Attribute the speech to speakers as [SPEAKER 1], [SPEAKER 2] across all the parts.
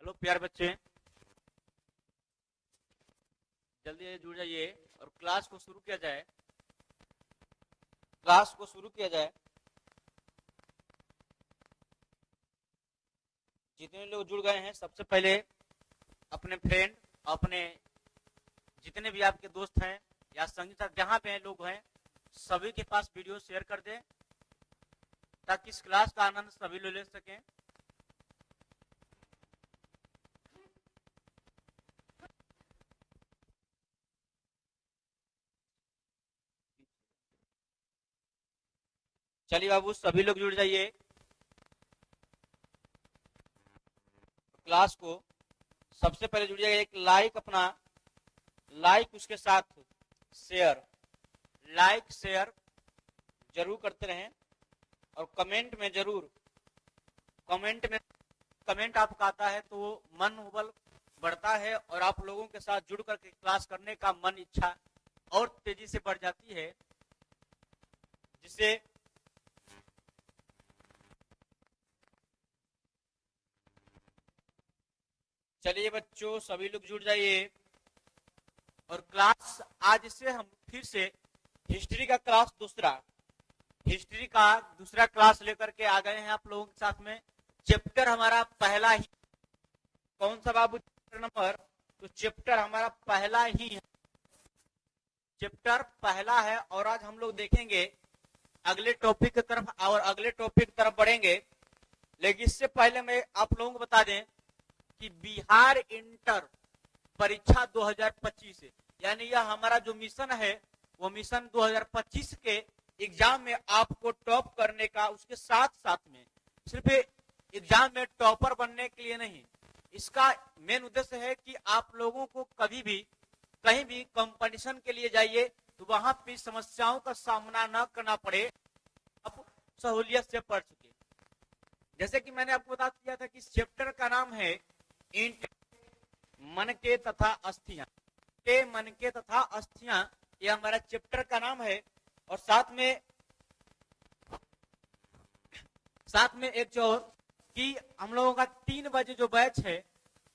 [SPEAKER 1] Hello प्यारे बच्चे, जल्दी जुड़ जाइए और क्लास को शुरू किया जाए। जितने लोग जुड़ गए हैं सबसे पहले अपने फ्रेंड, अपने जितने भी आपके दोस्त हैं या संगी साथ जहाँ पे लोग हैं सभी के पास वीडियो शेयर कर दें ताकि इस क्लास का आनंद सभी लोग ले सकें। चलिए बाबू सभी लोग जुड़ जाइए क्लास को। सबसे पहले जुड़ जाइए, एक लाइक, अपना लाइक उसके साथ शेयर, लाइक शेयर जरूर करते रहें और कमेंट में जरूर कमेंट आपका आता है तो मनोबल बढ़ता है और आप लोगों के साथ जुड़ करके क्लास करने का मन इच्छा और तेजी से बढ़ जाती है, जिससे चलिए बच्चों सभी लोग जुड़ जाइए और क्लास आज से हम फिर से हिस्ट्री का दूसरा क्लास लेकर के आ गए हैं आप लोगों के साथ में। चैप्टर हमारा पहला ही, कौन सा बाबू चैप्टर नंबर? तो चैप्टर हमारा पहला ही है, चैप्टर पहला है और आज हम लोग देखेंगे अगले टॉपिक की तरफ और अगले टॉपिक की तरफ बढ़ेंगे। लेकिन इससे पहले मैं आप लोगों को बता दें कि बिहार इंटर परीक्षा 2025 यानी यह हमारा जो मिशन है वो मिशन 2025 के एग्जाम में आपको टॉप करने का, उसके साथ साथ में सिर्फ एग्जाम में टॉपर बनने के लिए नहीं, इसका मेन उद्देश्य है कि आप लोगों को कभी भी कहीं भी कंपटीशन के लिए जाइए तो वहां पे समस्याओं का सामना न करना पड़े, आप सहूलियत से पढ़ सके। जैसे कि मैंने आपको बता दिया था कि चैप्टर का नाम है इंट मनके तथा अस्थियां, के मनके तथा अस्थियां, ये हमारा चैप्टर का नाम है। और साथ में एक जो कि हम लोगों का 3 बजे जो बैच है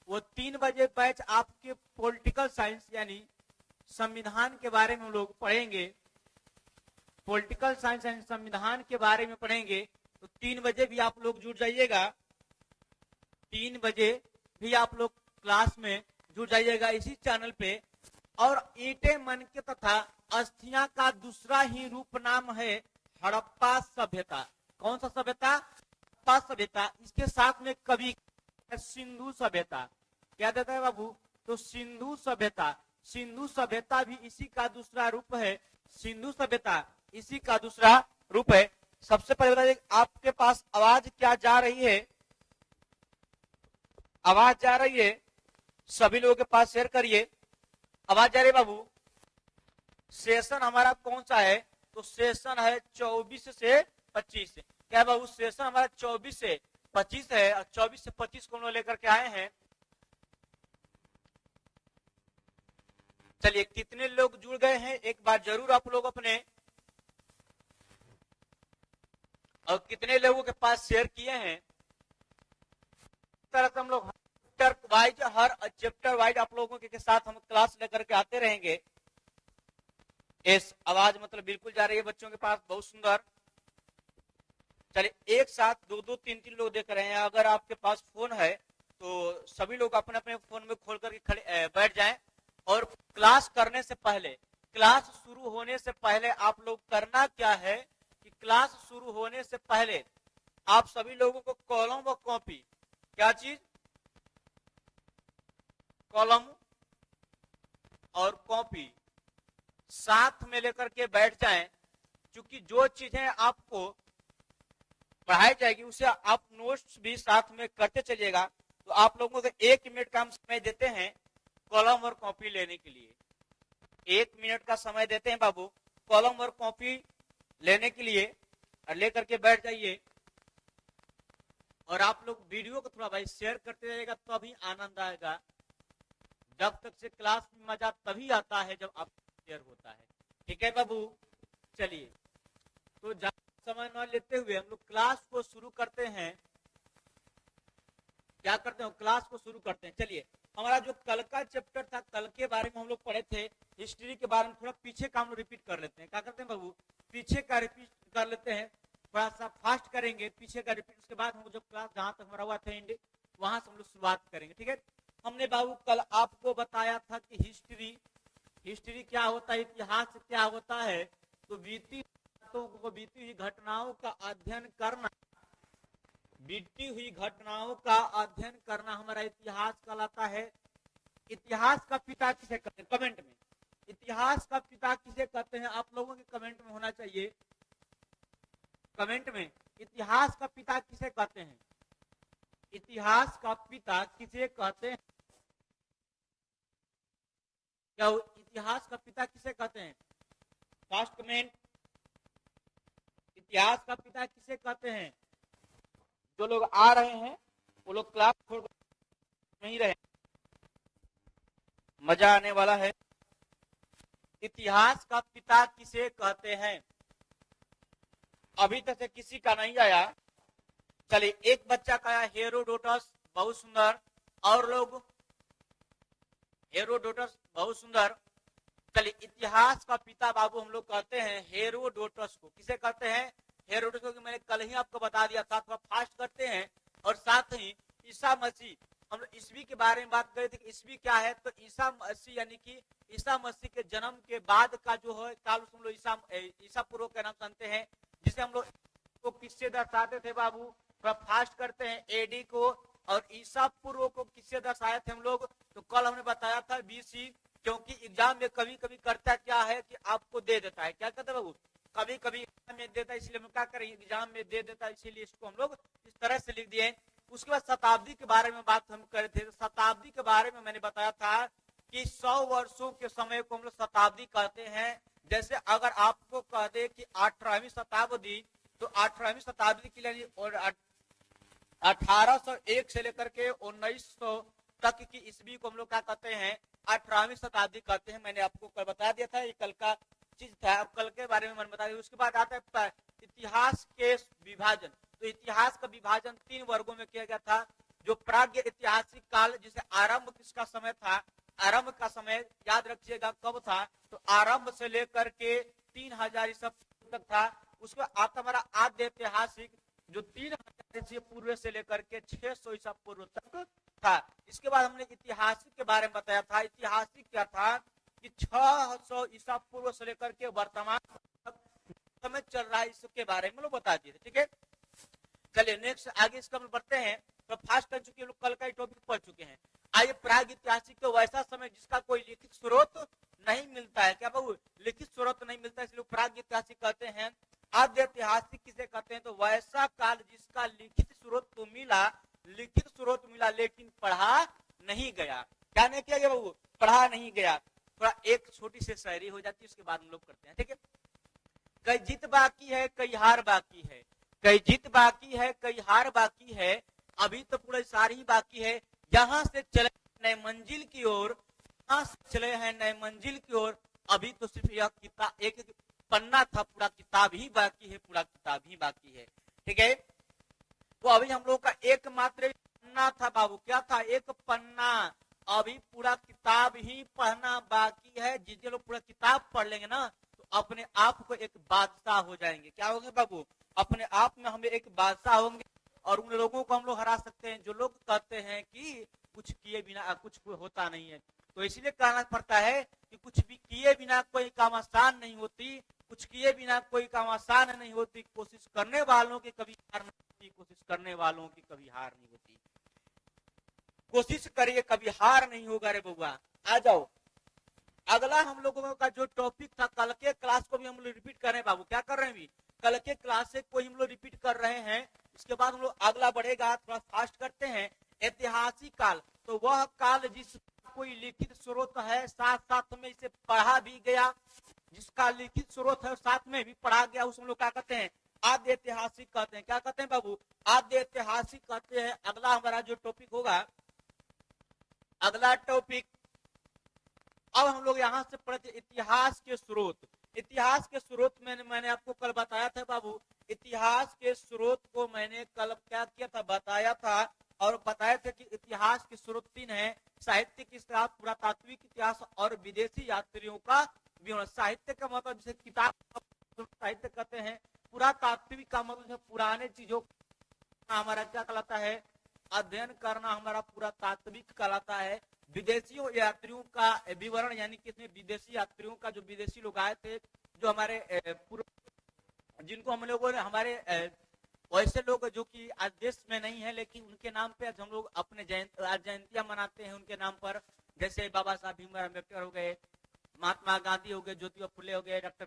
[SPEAKER 1] वो 3 बजे बैच आपके पॉलिटिकल साइंस यानी संविधान के बारे में हम लोग पढ़ेंगे, पॉलिटिकल साइंस यानी संविधान के बारे में पढ़ेंगे। तो 3 बजे भी आप लोग जुड़ जाइएगा, 3 बजे भी आप लोग क्लास में जुड़ जाइएगा इसी चैनल पे। और ईंटे मनके तथा अस्थियां का दूसरा ही रूप नाम है हड़प्पा सभ्यता। कौन सा सभ्यता? हड़प्पा सभ्यता। इसके साथ में कभी सिंधु सभ्यता, क्या देता है बाबू? तो सिंधु सभ्यता भी इसी का दूसरा रूप है, सिंधु सभ्यता इसी का दूसरा रूप है। सबसे पहले बताइए आपके पास आवाज क्या जा रही है? आवाज जा रही है? सभी लोगों के पास शेयर करिए। आवाज जा रही है बाबू? सेशन हमारा कौन सा है? तो सेशन है 24 से 25। क्या है बाबू? सेशन हमारा 24 से 25 है और 24 से 25 को हम लोग लेकर के आए हैं। चलिए कितने लोग जुड़ गए हैं एक बार जरूर आप लोग अपने, और कितने लोगों के पास शेयर किए हैं। इस तरह से हम लोग हर चैप्टर वाइज आप लोगों के साथ हम क्लास लेकर के आते रहेंगे। इस आवाज मतलब बिल्कुल जा रही है बच्चों के पास, बहुत सुंदर। चलिए एक साथ 2-2 3-3 लोग देख रहे हैं। अगर आपके पास फोन है तो सभी लोग अपने अपने फोन में खोल करके खड़े बैठ जाएं और क्लास करने से पहले, क्लास शुरू होने से पहले आप लोग करना क्या है कि क्लास शुरू होने से पहले आप सभी लोगों को कॉलम व कॉपी, क्या चीज? कॉलम और कॉपी साथ में लेकर के बैठ जाएं, क्योंकि जो चीजें आपको पढ़ाई जाएगी उसे आप नोट्स भी साथ में करते चलिएगा। तो आप लोगों को 1 मिनट का हम समय देते हैं कॉलम और कॉपी लेने के लिए। 1 मिनट का समय देते हैं बाबू कॉलम और कॉपी लेने के लिए, और लेकर के बैठ जाइए। और आप लोग वीडियो को थोड़ा भाई शेयर करते रहिएगा तभी आनंद आएगा। जब तक से क्लास में मजा तभी आता है जब आप शेयर होता है। ठीक है बाबू? चलिए तो समय न लेते हुए हम लोग क्लास को शुरू करते हैं। क्या करते हैं, क्लास को शुरू करते हैं। चलिए, हमारा जो कल का चैप्टर था, कल के बारे में हम लोग पढ़े थे, हिस्ट्री के बारे में थोड़ा पीछे का हम लोग रिपीट कर लेते हैं। क्या करते हैं बाबू, पीछे का रिपीट कर लेते हैं, थोड़ा सा फास्ट करेंगे पीछे का रिपीट। उसके बाद हम जो क्लास जहां तक हमारा हुआ था एंड, वहां से हम लोग शुरुआत करेंगे। ठीक है, हमने बाबू कल आपको बताया था कि हिस्ट्री क्या होता है, इतिहास क्या होता है। तो बीती हुई घटनाओं का अध्ययन करना, बीती हुई घटनाओं का अध्ययन करना हमारा इतिहास कहलाता है। इतिहास का पिता किसे कहते हैं, कमेंट में इतिहास का पिता किसे कहते हैं, आप लोगों के कमेंट में होना चाहिए। कमेंट में इतिहास का पिता किसे कहते हैं, इतिहास का पिता किसे कहते हैं, क्या इतिहास का पिता किसे कहते हैं, फास्ट कमेंट। इतिहास का पिता किसे कहते हैं। जो लोग आ रहे हैं वो लोग क्लास छोड़ नहीं रहे, मजा आने वाला है। इतिहास का पिता किसे कहते हैं, अभी तक से किसी का नहीं आया। चलिए, एक बच्चा का आया, हेरोडोटस, बहुत सुंदर। और लोग, हेरोडोटस बहुत सुंदर। चलिए, इतिहास का पिता बाबू हम लोग कहते हैं हेरोडोटस को। किसे कहते हैं, हेरोडोटस को। मैंने कल ही आपको बता दिया था, थोड़ा फास्ट करते हैं। और साथ ही ईसा मसीह, हम लोग ईस्वी के बारे में बात कर रहे थे कि ईस्वी क्या है। तो ईसा मसीह यानी कि ईसा मसीह के जन्म के बाद का जो है काल, हम लोग ईसा पूर्व के नाम जानते हैं, जिसे हम लोग को किससे दर्शाते थे बाबू, थोड़ा फास्ट करते हैं, एडी को। और ईसा पूर्व को किससे दर्शाए थे हम लोग, तो कल हमने बताया था बीसी। क्योंकि एग्जाम में कभी कभी करता क्या है कि आपको दे देता है, क्या कहते हैं बाबू, कभी कभी एग्जाम में देता है, इसलिए हम क्या करें, एग्जाम में दे देता है, इसीलिए इसको हम लोग इस तरह से लिख दिए। उसके बाद शताब्दी के बारे में बात हम कर रहे थे। शताब्दी के बारे में मैंने बताया था कि 100 वर्षों के समय को हम लोग शताब्दी कहते हैं। जैसे अगर आपको कह दे कि 18वीं शताब्दी, तो 18वीं शताब्दी के लिए और 1801 से लेकर के 1900 तक की ईस्वी को हम लोग क्या कहते हैं, 18वीं शताब्दी कहते हैं। मैंने आपको कल बता दिया था, ये कल का चीज था, अब कल के बारे में मैंने बता दिया। उसके बाद आता है इतिहास के विभाजन। तो इतिहास का विभाजन 3 वर्गों में किया गया था। जो प्राग्ञ ऐतिहासिक काल, जिसे आरंभ किसका समय था, आरंभ का समय याद रखिएगा कब था, तो आरंभ से लेकर के 3000 ईसा तक था। उसके आता हमारा आद्य ऐतिहासिक, जो 3000 ईसा पूर्व से लेकर के 600 ईसा पूर्व तक था। इसके बाद हमने ऐतिहासिक के बारे में बताया था। ऐतिहासिक क्या था कि 600 ईसा पूर्व से लेकर के वर्तमान तक समय चल रहा है, इसके बारे में लोग बता दिए थे। ठीक है, चलिए नेक्स्ट आगे इसका हम बढ़ते हैं। तो फास्ट कर चुके लोग, कल का टॉपिक पढ़ चुके हैं। आइए, प्राग ऐतिहासिक तो वैसा समय जिसका कोई लिखित स्रोत नहीं मिलता है, क्या बाबू, लिखित स्रोत नहीं मिलता है, इसलिए प्राग ऐतिहासिक कहते हैं। आद्य ऐतिहासिक किसे कहते हैं, तो वैसा काल जिसका लिखित स्रोत तो मिला, लिखित स्रोत मिला लेकिन पढ़ा नहीं गया। क्या नहीं किया गया बाबू, पढ़ा नहीं गया। थोड़ा एक छोटी सी शायरी हो जाती है, उसके बाद हम लोग करते हैं। ठीक है, कई जीत बाकी है, कई हार बाकी है, कई जीत बाकी है, कई हार बाकी है, अभी तो पूरा सारी ही बाकी है। यहाँ से चले नए मंजिल की ओर, यहाँ से चले हैं नए मंजिल की ओर, अभी तो सिर्फ यह किताब एक पन्ना था, पूरा किताब ही बाकी है, पूरा किताब ही बाकी है। ठीक है, तो अभी हम लोग का एकमात्र पन्ना था बाबू, क्या था, एक पन्ना। अभी पूरा किताब ही पढ़ना बाकी है। जितने लोग पूरा किताब पढ़ लेंगे ना, तो अपने आप को एक बादशाह हो जाएंगे। क्या होंगे बाबू, अपने आप में हमें एक बादशाह होंगे। और उन लोगों को हम लोग हरा सकते हैं जो लोग कहते हैं कि कुछ किए बिना कुछ होता नहीं है। तो इसलिए कहना पड़ता है कि कुछ भी किए बिना कोई काम आसान नहीं होती, कुछ किए बिना कोई काम आसान नहीं होती। कोशिश करने वालों की कभी हार नहीं होती, कोशिश करने वालों की कभी हार नहीं होती। कोशिश करिए, कभी हार नहीं होगा रे बउआ। आ जाओ, अगला हम लोगों का जो टॉपिक था, कल के क्लास को भी हम लोग रिपीट कर रहे हैं बाबू। क्या कर रहे हैं, भी कल के क्लास से कोई हम लोग रिपीट कर रहे हैं। इसके बाद हम लोग अगला बढ़ेगा, थोड़ा फास्ट करते हैं। ऐतिहासिक काल, तो वह काल जिसका कोई लिखित स्रोत है, साथ साथ में इसे पढ़ा भी गया, जिसका लिखित स्रोत है साथ में भी पढ़ा गया, उस हम लोग क्या कहते हैं, आद्य ऐतिहासिक कहते हैं। क्या कहते हैं बाबू, आद्य ऐतिहासिक कहते हैं। अगला हमारा जो टॉपिक होगा, अगला टॉपिक, अब हम लोग यहाँ से पढ़ते इतिहास के स्रोत। इतिहास के स्रोत में मैंने आपको कल बताया था बाबू, इतिहास के स्रोत को मैंने कल क्या किया था, बताया था। और बताए थे कि स्रोत 3 है, साहित्यिक इतिहास, पुरातात्विक इतिहास और विदेशी यात्रियों का विवरण। साहित्य का मतलब जैसे किताब साहित्य कहते हैं, पुरातात्विक का मतलब पुराने चीजों का हमारा क्या कहलाता है, अध्ययन करना हमारा पुरातात्विक कहलाता है। विदेशियों यात्रियों का विवरण, यानी कि इसमें विदेशी यात्रियों का, जो विदेशी लोग आए थे, जो हमारे जिनको हम लोगों ने हमारे वैसे लोग जो कि आज देश में नहीं है, लेकिन उनके नाम पे आज हम लोग अपने जयंतियां मनाते हैं उनके नाम पर, जैसे बाबा साहब भीमराव अम्बेडकर हो गए, महात्मा गांधी हो गए, ज्योतिबा फुले हो गए, डॉक्टर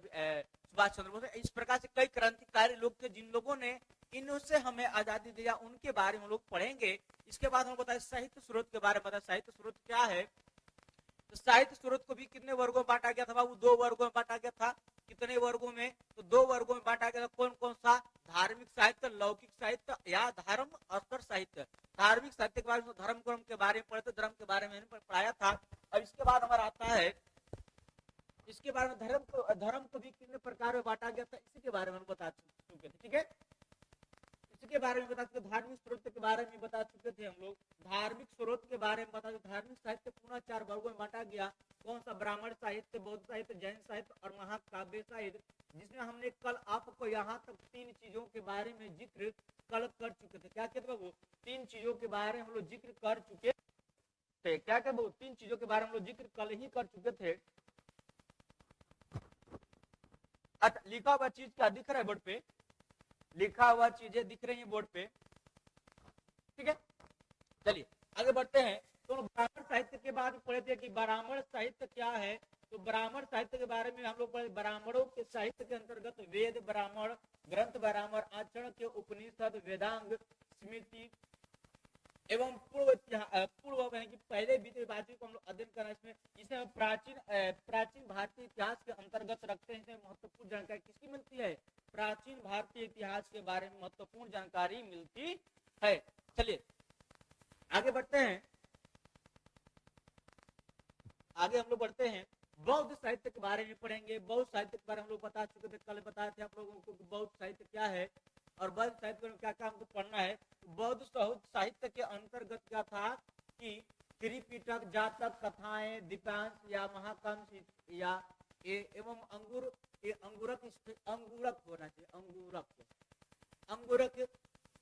[SPEAKER 1] सुभाष चंद्र बोस। इस प्रकार से कई क्रांतिकारी लोग थे जिन लोगों ने इनसे हमें आजादी दिया, उनके बारे में हम लोग पढ़ेंगे। इसके बाद हम बताए साहित्य स्रोत के बारे में। बताए साहित्य स्रोत क्या है। तो साहित्य स्रोत को भी कितने वर्गों में बांटा गया था बाबू, 2 वर्गों में बांटा गया था। कितने वर्गों में, तो 2 वर्गों में बांटा गया था। कौन कौन सा, धार्मिक साहित्य, लौकिक साहित्य या धर्म अस्तर साहित्य। धार्मिक साहित्य के बारे में, धर्म कर्म के बारे में पढ़ते, धर्म के बारे में पढ़ाया था। अब इसके बाद हमारा आता है, इसके बारे में धर्म को भी कितने प्रकार में बांटा गया था, इसी के बारे में हम बता चुके थे। ठीक है, इसके बारे में बता चुके। धार्मिक स्रोत के बारे में बता चुके थे हम लोग। धार्मिक स्रोत के बारे में बता चुके। धार्मिक साहित्य पुनः 4 वर्गों में बांटा गया। कौन सा, ब्राह्मण साहित्य, बौद्ध साहित्य, जैन साहित्य और महाकाव्य साहित्य, जिसमें हमने कल आपको यहाँ तक 3 चीजों के बारे में जिक्र कल कर चुके थे। क्या कहते बाबू, 3 चीजों के बारे में हम लोग जिक्र कर चुके थे। क्या कहते बाबू, 3 चीजों के बारे में हम लोग जिक्र कल ही कर चुके थे। अच्छा, लिखा हुआ चीज क्या दिख रहा है बोर्ड पे, लिखा हुआ चीजें दिख रही है बोर्ड पे। ठीक है, चलिए आगे बढ़ते हैं। तो ब्राह्मण साहित्य के बाद पढ़े थे कि ब्राह्मण साहित्य क्या है। तो ब्राह्मण साहित्य के बारे में हम लोग पढ़े। ब्राह्मणों के साहित्य के अंतर्गत वेद ब्राह्मण, ग्रंथ ब्राह्मण, आचरण के उपनिषद, वेदांग, स्मृति एवं पूर्व कि पहले बीते बातों को हम लोग अध्ययन करना। इसमें प्राचीन भारतीय इतिहास के अंतर्गत रखते हैं। इसमें महत्वपूर्ण जानकारी किसकी मिलती है, प्राचीन भारतीय इतिहास के बारे में महत्वपूर्ण जानकारी मिलती है। चलिए आगे बढ़ते हैं। आगे हम लोग बढ़ते हैं, बौद्ध साहित्य के बारे में पढ़ेंगे। बौद्ध साहित्य के बारे में हम लोग बता चुके थे, कल बताए थे आप लोगों को बौद्ध साहित्य क्या है और बौद्ध साहित्य में क्या क्या हमको पढ़ना है। बौद्ध साहित्य के अंतर्गत क्या था कि त्रिपिटक, जातक, कथाएं, दीपांश या महाकांश या एवं अंगूरक होना चाहिए,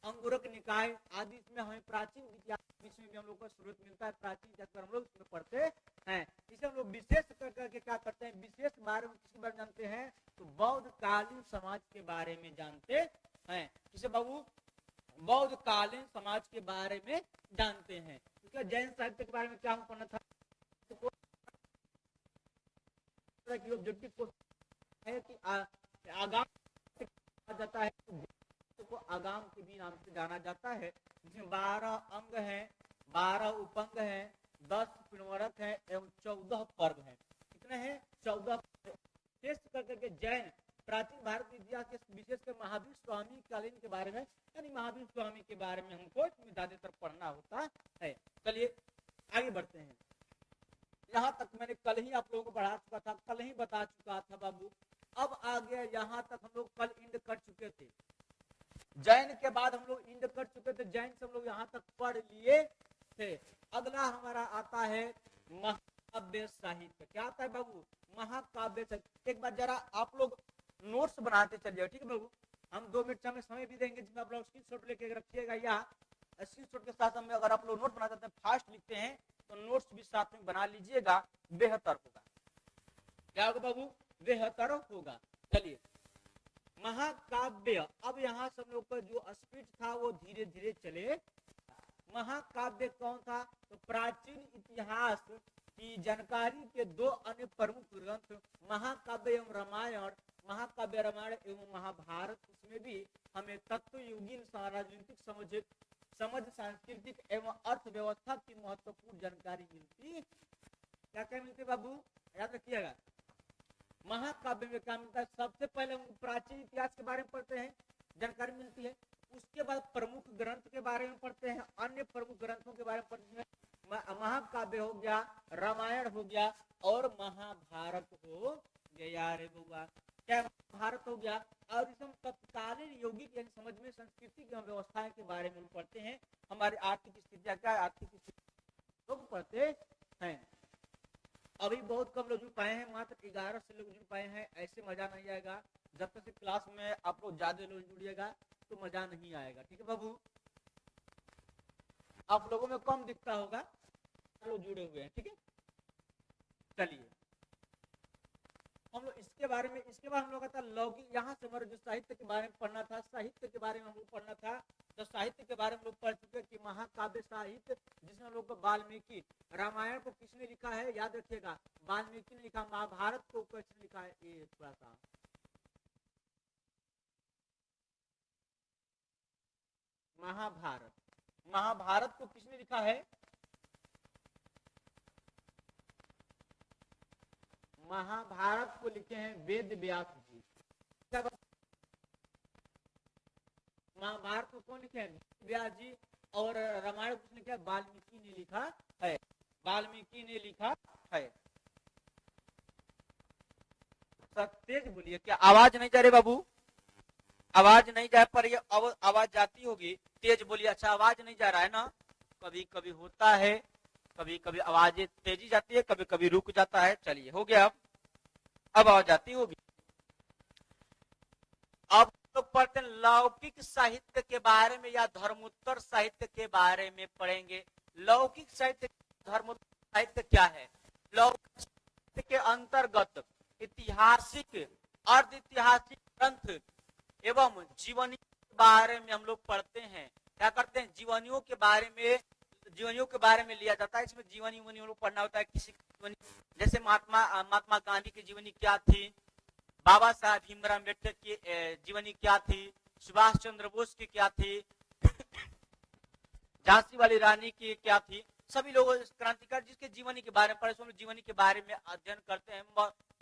[SPEAKER 1] अंगूरक निकाय आदि। इसमें हमें प्राचीन इतिहास में भी हम लोग को स्रोत मिलता है। प्राचीन इतिहास पर हम लोग इसमें पढ़ते हैं। इसे हम लोग विशेष करके क्या करते हैं, विशेष बारे में किसके बारे में जानते हैं, तो बौद्ध कालीन समाज के बारे में जानते हैं। किसे बाबू, बौद्ध कालीन समाज के बारे में जानते हैं। क्योंकि जैन साहित्य के बारे में क्या हम पढ़ना था, ऑब्जेक्टिव है कि आगाम जाता है को आगाम के भी नाम से जाना जाता है, जिसमें 12 अंग हैं, 12 उपंग हैं, 10 पिणवरक हैं एवं 14 पर्व हैं। कितने हैं, 14। विशेष करके जैन प्राचीन भारतीय इतिहास के विशेषकर महावीर स्वामी कालीन के बारे में, यानी महावीर स्वामी के बारे में हमको ज्यादातर पढ़ना होता है। चलिए आगे बढ़ते हैं। यहाँ तक मैंने कल ही आप लोगों को पढ़ा चुका था, कल ही बता चुका था बाबू। अब आ गया यहाँ तक हम लोग कल इंड कर चुके थे। जैन के बाद हम लोग इंड कर चुके थे, जैन से हम लोग यहाँ तक पढ़ लिए थे। अगला हमारा आता है महाकाव्य साहित्य। क्या आता है बाबू, महाकाव्य साहित्य। एक बार जरा आप लोग नोट्स बनाते चलिए, ठीक है बाबू। हम 2 मिनट में समय भी देंगे, जिसमें आप लोग स्क्रीनशॉट लेके रखिएगा, या स्क्रीनशॉट के साथ में अगर आप लोग नोट बनाते हैं, फास्ट लिखते हैं, तो नोट्स भी साथ में बना लीजिएगा, बेहतर होगा। क्या होगा बाबू, बेहतर होगा। चलिए महाकाव्य, अब यहाँ सब लोग का जो स्पीड था वो धीरे धीरे चले। महाकाव्य कौन था, तो प्राचीन इतिहास की जानकारी के 2 अन्य प्रमुख ग्रंथ महाकाव्य एवं रामायण, महाकाव्य रामायण एवं महाभारत। इसमें भी हमें तत्वयुगीन राजनीतिक समझ सांस्कृतिक एवं अर्थव्यवस्था की महत्वपूर्ण जानकारी मिलती। क्या क्या मिलती बाबू, याद रखिएगा। महाकाव्य में क्या मिलता है, सबसे पहले हम प्राचीन इतिहास के बारे में पढ़ते हैं, जानकारी मिलती है। उसके बाद प्रमुख ग्रंथ के बारे में पढ़ते हैं, अन्य प्रमुख ग्रंथों के बारे में पढ़ते हैं। महाकाव्य हो गया, रामायण हो गया और महाभारत हो गया। रे बउआ, क्या महाभारत हो गया। और इसमें तत्कालीन यौगिक यानी समझ में संस्कृति की व्यवस्थाएं के बारे में पढ़ते हैं। हमारी आर्थिक स्थितियां क्या है, आर्थिक स्थिति लोग पढ़ते हैं। अभी बहुत कम लोग जुड़ पाए हैं, मात्र 11 से लोग जुड़ पाए हैं। ऐसे मजा नहीं आएगा, जब तक क्लास में आप लोग ज्यादा लोग जुड़िएगा तो मजा नहीं आएगा। ठीक है बाबू, आप लोगों में कम दिखता होगा लोग जुड़े हुए हैं। ठीक है, चलिए हम लोग इसके बारे में, इसके बाद हम लोग का था लौकिक। यहाँ से हमारे जो साहित्य के बारे में पढ़ना था, साहित्य के बारे में हम लोग पढ़ना था। तो साहित्य के बारे में लोग पढ़ चुके कि महाकाव्य साहित्य, जिसमें हम लोग को वाल्मीकि, रामायण को किसने लिखा है याद रखिएगा, वाल्मीकि ने लिखा। महाभारत को किसने लिखा है, ये थोड़ा सा महाभारत, महाभारत को किसने लिखा है, महाभारत को लिखे हैं वेद व्यास जी। महाभारत को कौन लिखे हैं, व्यास जी। और रामायण किसने लिखा, वाल्मीकि ने लिखा है, वाल्मीकि ने लिखा है। तेज बोलिए, क्या आवाज नहीं जा रही बाबू, आवाज नहीं जा पर ये आवाज जाती होगी, तेज बोलिए। अच्छा आवाज नहीं जा रहा है ना, कभी कभी होता है, कभी कभी आवाजें तेजी जाती है, कभी कभी रुक जाता है। चलिए हो गया, अब आवाज जाती होगी। अब तो पढ़ते हैं लौकिक साहित्य के बारे में या धर्मोत्तर साहित्य के बारे में पढ़ेंगे। लौकिक साहित्य, धर्मोत्तर साहित्य क्या है। लौकिक साहित्य के अंतर्गत ऐतिहासिक, अर्ध ऐतिहासिक ग्रंथ एवं जीवनी के बारे में हम लोग पढ़ते हैं। क्या करते हैं, जीवनियों के बारे में, जीवनियों के बारे में लिया जाता है। इसमें जीवनी हम लोग पढ़ना होता है। किसी जीवनी, जैसे महात्मा गांधी की जीवनी क्या थी, बाबा साहब भीमराव अम्बेडकर की जीवनी क्या थी, सुभाष चंद्र बोस की क्या थी, झांसी वाली रानी की क्या थी, सभी लोग क्रांतिकारी जिसके जीवनी के बारे में पढ़े, जीवनी के बारे में अध्ययन करते हैं।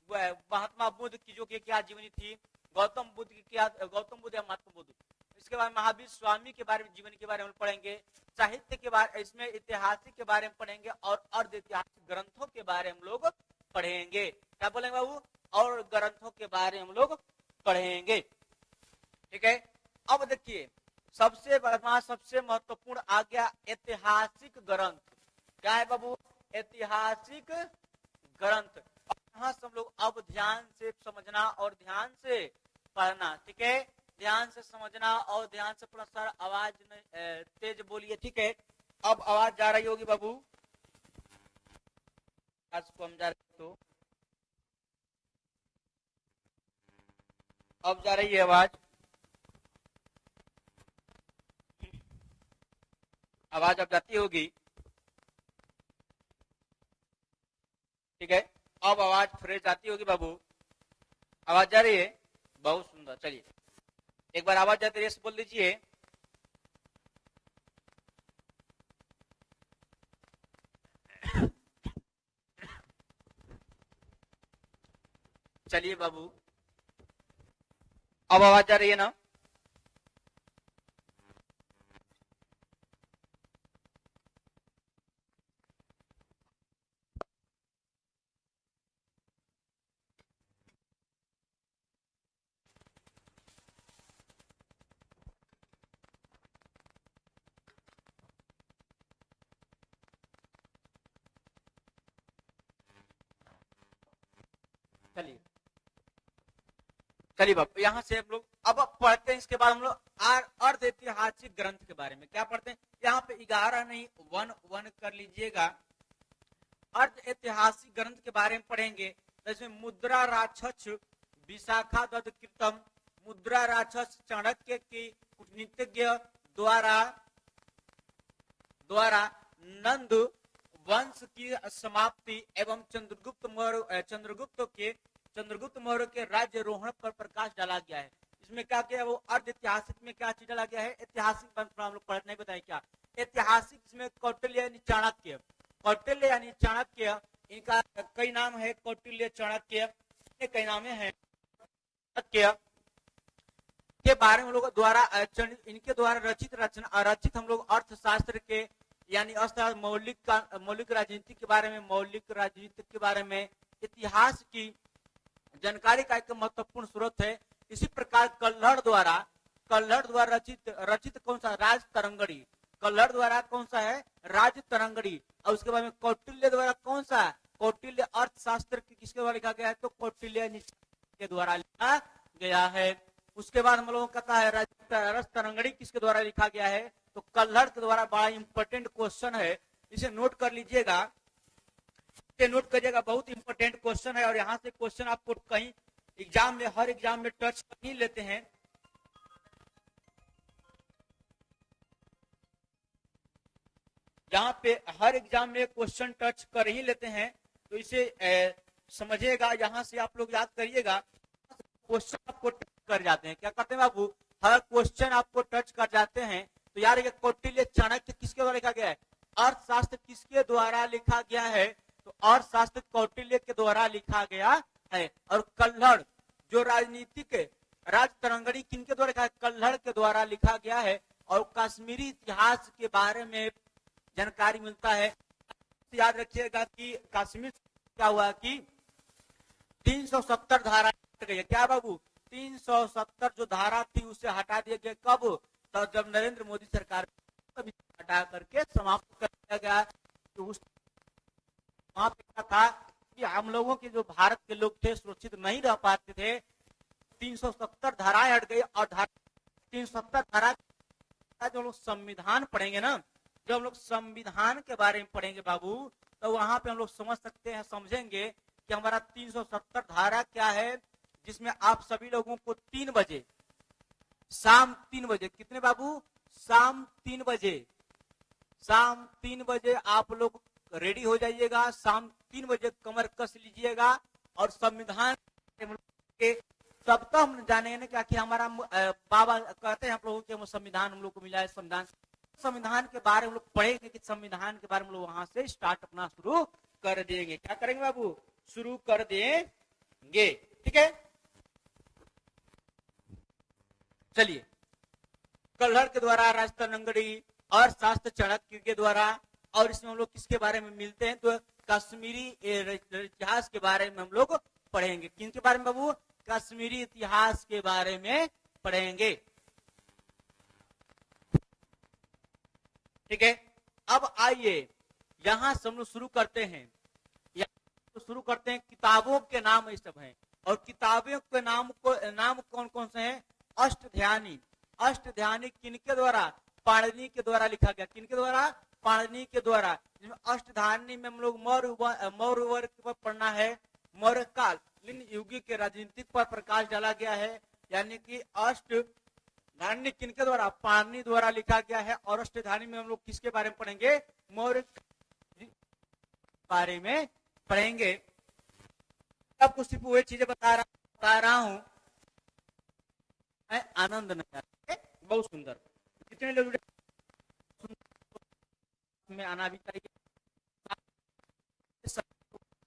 [SPEAKER 1] महात्मा बुद्ध की जो क्या जीवनी थी, गौतम बुद्ध की क्या, गौतम बुद्ध या महात्मा बुद्ध, इसके बाद महावीर स्वामी के बारे में, जीवन के बारे में पढ़ेंगे। साहित्य के बारे, इसमें ऐतिहासिक के बारे में पढ़ेंगे और अर्ध ऐतिहासिक ग्रंथों के बारे में हम लोग पढ़ेंगे। क्या बोलेंगे बाबू, और ग्रंथों के बारे में हम लोग पढ़ेंगे। ठीक है, अब देखिए सबसे महत्वपूर्ण आ गया ऐतिहासिक ग्रंथ। क्या है बाबू, ऐतिहासिक ग्रंथ। यहाँ से हम लोग अब ध्यान से समझना और ध्यान से पढ़ना। ठीक है, ध्यान से समझना और ध्यान से पढ़ना। सर आवाज तेज बोलिए। ठीक है, अब आवाज जा रही होगी बाबू, आज को हम जा रहे तो अब जा रही है आवाज, आवाज अब जाती होगी। ठीक है, अब आवाज फ्रेश जाती होगी बाबू, आवाज जा रही है, बहुत सुंदर। चलिए एक बार आवाज जाती है बोल दीजिए। चलिए बाबू, अब आवाज जा रही है ना। चलिए चलिए बाबू, यहाँ से हम लोग अब पढ़ते हैं। इसके बाद हम लोग अर्ध ऐतिहासिक ग्रंथ के बारे में क्या पढ़ते हैं। यहाँ पे 11 नहीं 1 कर लीजिएगा। अर्ध ऐतिहासिक ग्रंथ के बारे में पढ़ेंगे। जैसे मुद्रा राक्षस विशाखा दत्त कृतम, मुद्रा राक्षस चाणक्य की कूटनीतिज्ञ द्वारा नंद वंश की समाप्ति एवं चंद्रगुप्त मौर्य के राज्यरोहण पर प्रकाश डाला गया है। इसमें क्या किया, वो अर्ध ऐतिहासिक में क्या चीज डाला गया है, ऐतिहासिक ग्रंथ हम लोग पढ़ने बताए क्या। ऐतिहासिक इसमें कौटिल्य यानी चाणक्य, कौटिल्य यानी चाणक्य, इनका कई नाम है, कौटिल्य चाणक्य कई नाम है। चाणक्य के बारे में लोग द्वारा, इनके द्वारा रचित हम लोग अर्थशास्त्र के यानी मौलिक राजनीति के बारे में, मौलिक राजनीति के बारे में, इतिहास की जानकारी का एक महत्वपूर्ण स्रोत है। इसी प्रकार कल्हड़ द्वारा रचित कौन सा, राज तरंगड़ी, कल्हड़ द्वारा कौन सा है, राज तरंगड़ी। और उसके बाद में कौटिल्य द्वारा कौन सा कौटिल्य अर्थशास्त्र किसके द्वारा लिखा गया है, तो कौटिल्य के द्वारा लिखा गया है। उसके बाद हम लोगों को कहता है रस तरंगड़ी किसके द्वारा लिखा गया है, तो कल्हड़ के द्वारा। बड़ा इंपॉर्टेंट क्वेश्चन है, इसे नोट कर लीजिएगा, इसे नोट करिएगा, बहुत इंपॉर्टेंट क्वेश्चन है। और यहाँ से क्वेश्चन आपको कहीं एग्जाम में, हर एग्जाम में टच कर ही लेते हैं। यहाँ पे हर एग्जाम में क्वेश्चन टच कर ही लेते हैं, तो इसे समझिएगा, यहाँ से आप लोग याद करिएगा। क्वेश्चन आपको टच कर जाते हैं, क्या करते हैं बाबू, हर क्वेश्चन आपको टच कर जाते हैं। तो यार ये कौटिल्य चाणक्य किसके द्वारा लिखा गया है, अर्थशास्त्र किसके द्वारा लिखा गया है, तो अर्थशास्त्र कौटिल्य के द्वारा लिखा गया है। और कल्हड़ जो राजनीतिक राजतरंगड़ी किनके द्वारा लिखा है, कल्हड़ के द्वारा लिखा गया है। और कश्मीरी इतिहास के बारे में जानकारी मिलता है। याद रखिएगा कि कश्मीर क्या हुआ कि 370 धारा हट गई है। क्या बाबू, 370 जो धारा थी उसे हटा दिया गया, कब, तो जब नरेंद्र मोदी सरकार हटा करके समाप्त कर दिया गया। तो उस वहां पे क्या था कि हम लोगों के जो भारत के लोग थे सुरक्षित नहीं रह पाते थे, 370 धाराएं हट गई। और 370 धारा जो लोग संविधान पढ़ेंगे ना, जब हम लोग संविधान के बारे में पढ़ेंगे बाबू, तो वहां पे हम लोग समझ सकते हैं, समझेंगे कि हमारा 370 धारा क्या है, जिसमें आप सभी लोगों को 3 बजे, शाम 3 बजे, कितने बाबू, शाम 3 बजे, शाम 3 बजे आप लोग रेडी हो जाइएगा। शाम 3 बजे कमर कस लीजिएगा और संविधान के तब तक हम जानेंगे ना क्या कि हमारा बाबा कहते हैं हम लोगों के संविधान हम लोग को मिला है, संविधान के बारे में हम लोग पढ़ेंगे कि संविधान के बारे में लोग वहां से स्टार्ट अपना शुरू कर देंगे। क्या करेंगे बाबू, शुरू कर देंगे, ठीक है। चलिए, कल्हड़ के द्वारा, राजतरंगड़ी और शास्त्र चाणक्य के द्वारा। और इसमें हम लोग किसके बारे में मिलते हैं, तो कश्मीरी इतिहास के बारे में हम लोग पढ़ेंगे। किनके बारे में बाबू, कश्मीरी इतिहास के बारे में पढ़ेंगे, ठीक है। अब आइए यहां से हम लोग शुरू करते हैं, किताबों के नाम ये सब हैं। और किताबों के नाम कौन कौन से हैं, अष्टध्यायी। अष्टध्यायी किनके द्वारा, पाणिनि के द्वारा लिखा गया, किनके द्वारा, पाणिनि के द्वारा। जिसमें अष्टध्यायी में हम लोग मौर्य वर्ग पर पढ़ना है, मौर्य काल युग के राजनीतिक पर प्रकाश डाला गया है। यानी कि अष्टध्यायी किनके द्वारा, पाणिनि द्वारा लिखा गया है। और अष्टध्यायी में हम लोग किसके बारे में पढ़ेंगे, मौर्य बारे में पढ़ेंगे। अब कुछ सिर्फ वही चीजें बता रहा हूं, आनंद नहीं आता, बहुत सुंदर। कितने लोग में आना भी चाहिए,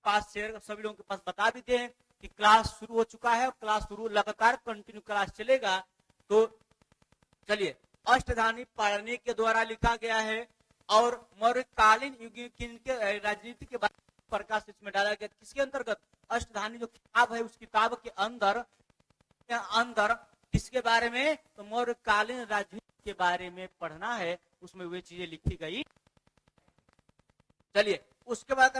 [SPEAKER 1] पास शेयर सभी लोगों के पास बता भी दें कि क्लास शुरू हो चुका है। और क्लास शुरू लगातार कंटिन्यू क्लास चलेगा। तो चलिए, अष्टध्यायी पाणिनि के द्वारा लिखा गया है। और मौर्यकालीन युग के राजनीति के बारे में प्रकाश इसमें डाला गया, किसके अंतर्गत, अष्टध्यायी जो किताब है उस किताब के अंदर किसके बारे में, तो मौर्यकालीन राजनीति के बारे में पढ़ना है, उसमें वे चीजें लिखी गई। चलिए, उसके बाद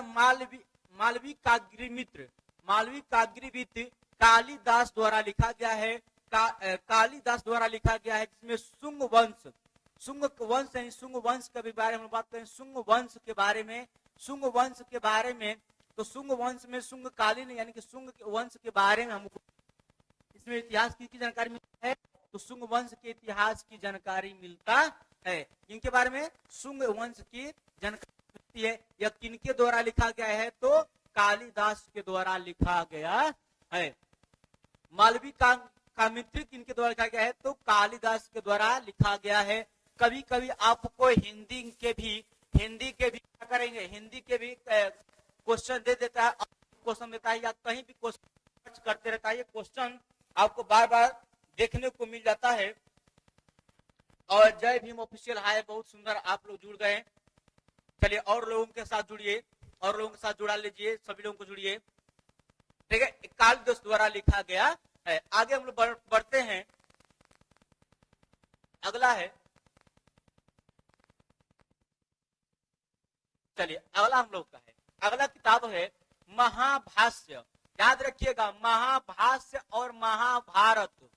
[SPEAKER 1] मालवी काग्यमित्र, मालवी काग्यमित्र कालिदास द्वारा लिखा गया है। कालिदास द्वारा लिखा गया है, जिसमें शुंग वंश के बारे में बात करें, शुंग वंश के बारे में, तो शुंग वंश में शुंगकालीन यानी कि शुंग वंश के बारे में हमको इसमें इतिहास की जानकारी मिलती है। तो शुंग वंश के इतिहास की जानकारी मिलता है। इनके बारे में शुंग वंश की जानकारी मिलती है। यह किनके द्वारा लिखा गया है, तो कालिदास के द्वारा लिखा गया है। मालवी काग्यमित्र किनके द्वारा लिखा गया है, तो कालिदास के द्वारा लिखा गया है। कभी कभी आपको हिंदी के भी क्या करेंगे, हिंदी के भी क्वेश्चन दे देता है, क्वेश्चन देता है, या कहीं भी क्वेश्चन करते रहता है। ये क्वेश्चन आपको बार बार देखने को मिल जाता है। और जय भीम ऑफिशियल हाय, बहुत सुंदर आप लोग जुड़ गए। चलिए, और लोगों के साथ जुड़िए, और लोगों के साथ जुड़ा लीजिए, सभी लोगों को जुड़िए, ठीक है। कालिदास द्वारा लिखा गया है। आगे हम लोग बढ़ते हैं। अगला है चलिए अगला हम लोग का है, अगला किताब है महाभाष्य। याद रखिएगा महाभाष्य और महाभारत,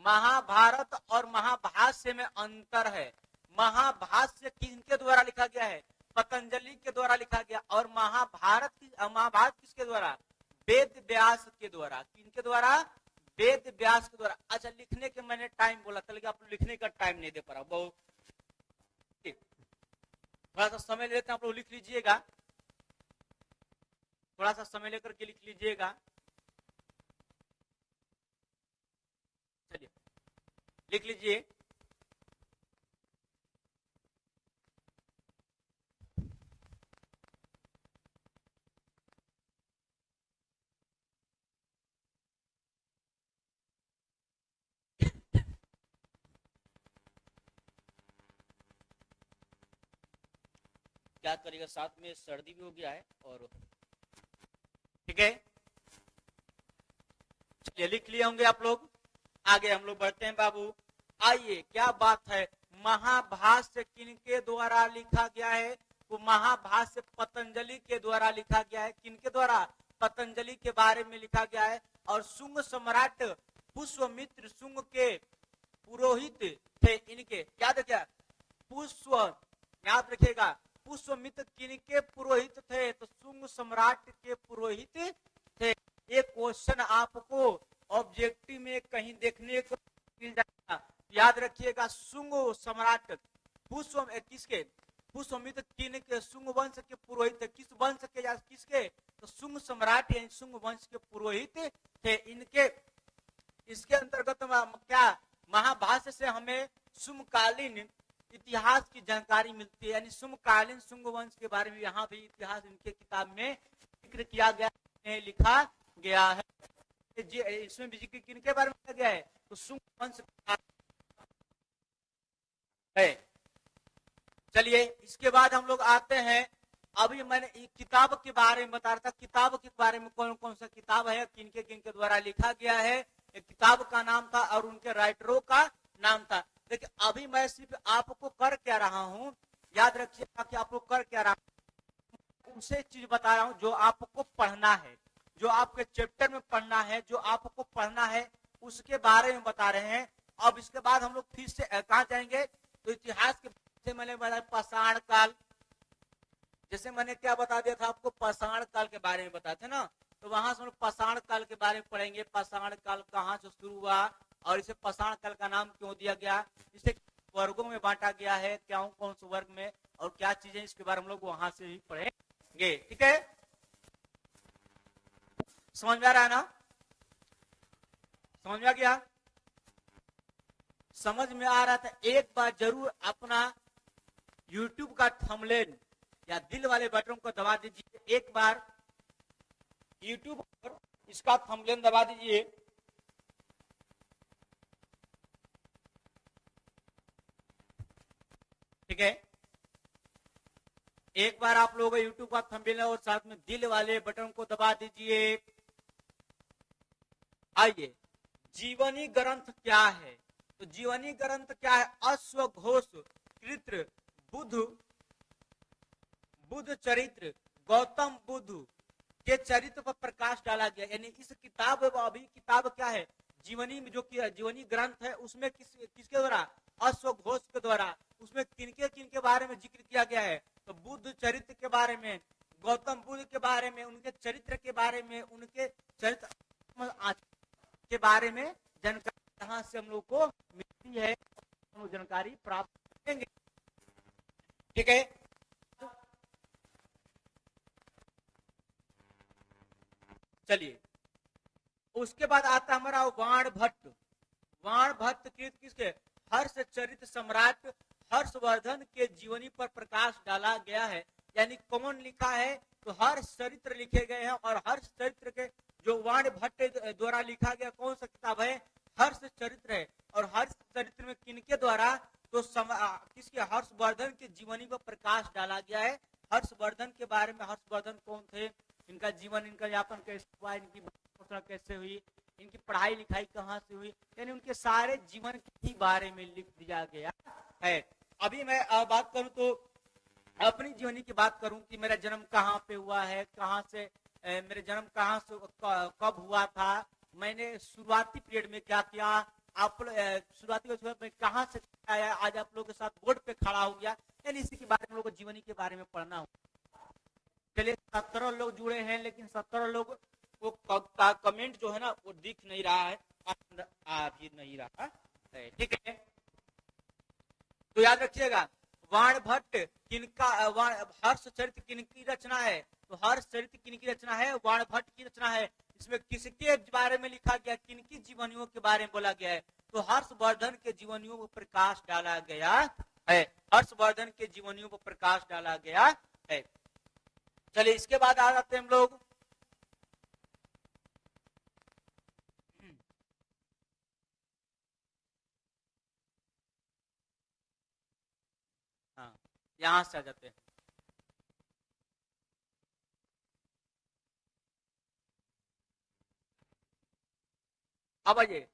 [SPEAKER 1] महाभारत और महाभाष्य में अंतर है। महाभाष्य किनके द्वारा लिखा गया है? पतंजलि के द्वारा लिखा गया। और महाभारत किसके द्वारा? वेद व्यास के द्वारा। किनके द्वारा? वेद व्यास के द्वारा। अच्छा, लिखने के मैंने टाइम बोला था, लेकिन आप लिखने का टाइम नहीं दे पा रहा, बहुत थोड़ा सा समय लेते हैं, आप लोग लिख लीजिएगा, थोड़ा सा समय लेकर के लिख लीजिएगा। चलिए लिख लीजिए। क्या करेगा, साथ में सर्दी भी हो गया है। और ठीक है, चलिए लिख लिए होंगे आप लोग। आगे हम लोग बढ़ते हैं बाबू। आइए, क्या बात है, महाभाष्य किनके द्वारा लिखा गया है? वो महाभाष्य पतंजलि के द्वारा लिखा गया है। किनके द्वारा? पतंजलि के बारे में लिखा गया है। और शुंग सम्राट पुष्यमित्र शुंग के पुरोहित थे। इनके याद है क्या? पुष्य, याद रखिएगा, पुष्यमित्र किनके पुरोहित थे? तो शुंग सम्राट के पुरोहित थे। एक क्वेश्चन आपको ऑब्जेक्टिव में कहीं देखने को मिल जाएगा, याद रखिएगा। शुंग सम्राट पुष्य किसके? पुष्यमित्र किनके? शुंग वंश के पुरोहित थे। किस वंश के? या किसके? तो शुंग सम्राट यानी शुंग वंश के पुरोहित थे। इनके इसके अंतर्गत क्या महाभाष्य से हमें समकालीन इतिहास की जानकारी मिलती है, यानी समकालीन शुंग वंश के बारे में यहाँ भी इतिहास इनके किताब में जिक्र किया गया है, लिखा गया है। इसमें भी जिक्र किनके बारे में किया गया है? तो शुंग वंश है। चलिए इसके बाद हम लोग आते हैं, अभी मैंने किताब के बारे में बता रहा था, किताब के बारे में कौन कौन सा किताब है, किनके किनके द्वारा लिखा गया है, एक किताब का नाम था और उनके राइटरों का नाम था। देखिए अभी मैं सिर्फ आपको कर क्या रहा हूं, याद रखिएगा कि आपको कर क्या रहा हूं, उसे चीज बता रहा हूं जो आपको पढ़ना है, जो आपके चैप्टर में पढ़ना है, जो आपको पढ़ना है उसके बारे में बता रहे हैं। अब इसके बाद हम लोग फिर से कहाँ जाएंगे? तो इतिहास के मैंने बताया पाषाण काल, जैसे मैंने क्या बता दिया था आपको, पाषाण काल के बारे में बताया था ना, तो वहां से हम लोग पाषाण काल के बारे में पढ़ेंगे। पाषाण काल कहाँ से शुरू हुआ और इसे पाषाण काल का नाम क्यों दिया गया, इसे वर्गों में बांटा गया है, क्या कौन से वर्ग में, और क्या चीजें, इसके बारे में हम लोग वहां से ही पढ़ेंगे। ठीक है, समझ में आ रहा है ना? समझ में आ गया? समझ में आ रहा था? एक बार जरूर अपना YouTube का थंबनेल या दिल वाले बटन को दबा दीजिए। एक बार YouTube पर इसका थंबनेल दबा दीजिए। ठीक है, एक बार आप लोग YouTube का थंबनेल और साथ में दिल वाले बटन को दबा दीजिए। आइए, जीवनी ग्रंथ क्या है? तो जीवनी ग्रंथ क्या है? अश्वघोष कृत बुद्ध चरित्र, गौतम बुद्ध के चरित्र पर प्रकाश डाला गया। यानी इस किताब, अभी किताब क्या है? जीवनी में, जो जीवनी ग्रंथ है उसमें किसके द्वारा? अश्वघोष के द्वारा। उसमें किनके किनके बारे में जिक्र किया गया है? तो बुद्ध चरित्र के बारे में, गौतम बुद्ध के बारे में, उनके चरित्र के बारे में, उनके चरित्र के बारे में जानकारी यहाँ से हम लोग को मिलती है, हम जानकारी प्राप्त करेंगे। ठीक है, चलिए उसके बाद आता हमारा वाण भट्ट। वाण भट्ट किसके? हर्ष चरित्र सम्राट हर्षवर्धन के जीवनी पर प्रकाश डाला गया है। यानी कौन लिखा है? तो हर्ष चरित्र लिखे गए हैं, और हर्ष चरित्र के जो वाण भट्ट द्वारा लिखा गया कौन सा किताब है? हर्ष चरित्र है। और हर्ष चरित्र में किनके द्वारा? तो किसके? हर्षवर्धन के जीवनी पर प्रकाश डाला गया है। हर्षवर्धन के बारे में, हर्षवर्धन कौन थे, इनका जीवन, इनका यापन कैसे हुआ, इनकी कैसे हुई, इनकी पढ़ाई लिखाई कहाँ से हुई, यानी उनके सारे जीवन के बारे में लिख दिया गया है। अभी मैं बात करूं तो अपनी जीवनी की बात करूं कि मेरा जन्म कहाँ पे हुआ है, कहाँ से मेरे जन्म कहाँ से कब हुआ था, मैंने शुरुआती पीरियड में क्या किया, आप शुरुआती में कहाँ से आया, आज आप लोगों के साथ बोर्ड पे खड़ा हो गया, यानी इसी के बारे में लोगों को जीवनी के बारे में पढ़ना होगा। चलिए 17 लोग जुड़े हैं, लेकिन 17 लोग वो कमेंट जो है ना वो दिख नहीं रहा है, आ भी नहीं रहा है, ठीक है। तो याद रखिएगा, वाण भट्ट किनका, हर्ष चरित्र किनकी रचना है, तो हर्ष चरित्र किनकी रचना है, वाण भट्ट की रचना है। इसमें किसके बारे में लिखा गया, किनकी जीवनियों के बारे में बोला गया है, तो हर्षवर्धन के जीवनियों पर प्रकाश डाला गया है, हर्षवर्धन के जीवनियों पर प्रकाश डाला गया है। चलिए इसके बाद आ जाते हैं हम लोग यहां से आ जाते हैं। अब आइए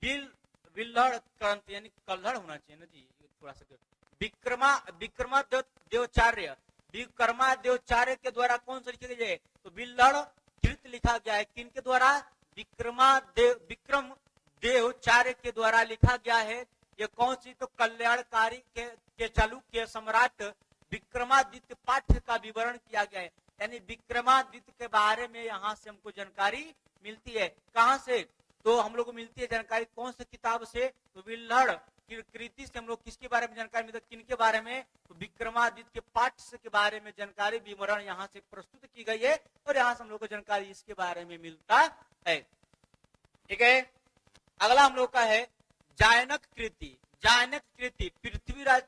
[SPEAKER 1] विल्हड़ क्रांति, यानी कल्हड़ होना चाहिए ना जी, थोड़ा सा विक्रमादेवचार्य, विक्रमादेवचार्य के द्वारा कौन सा लिखा गया है, तो विल्हड़ कृत लिखा गया है। किनके द्वारा, विक्रम देवचार्य के द्वारा लिखा गया है। ये कौन सी, तो कल्याणकारी के चालुक्य सम्राट विक्रमादित्य पाठ्य का विवरण किया गया है, यानी विक्रमादित्य के बारे में यहाँ से हमको जानकारी मिलती है। कहाँ से, तो हम लोग को मिलती है जानकारी कौन सी किताब से, तो विल्हड़ कृति से हम लोग किसके बारे में जानकारी मिलती है, किनके बारे में, तो विक्रमादित्य के पाठ्य के बारे में जानकारी विवरण यहाँ से प्रस्तुत की गई है, और यहाँ से हम लोग को जानकारी इसके बारे में मिलता है, ठीक है। अगला हम लोग का है जायनक कृति। जायनक कृति पृथ्वीराज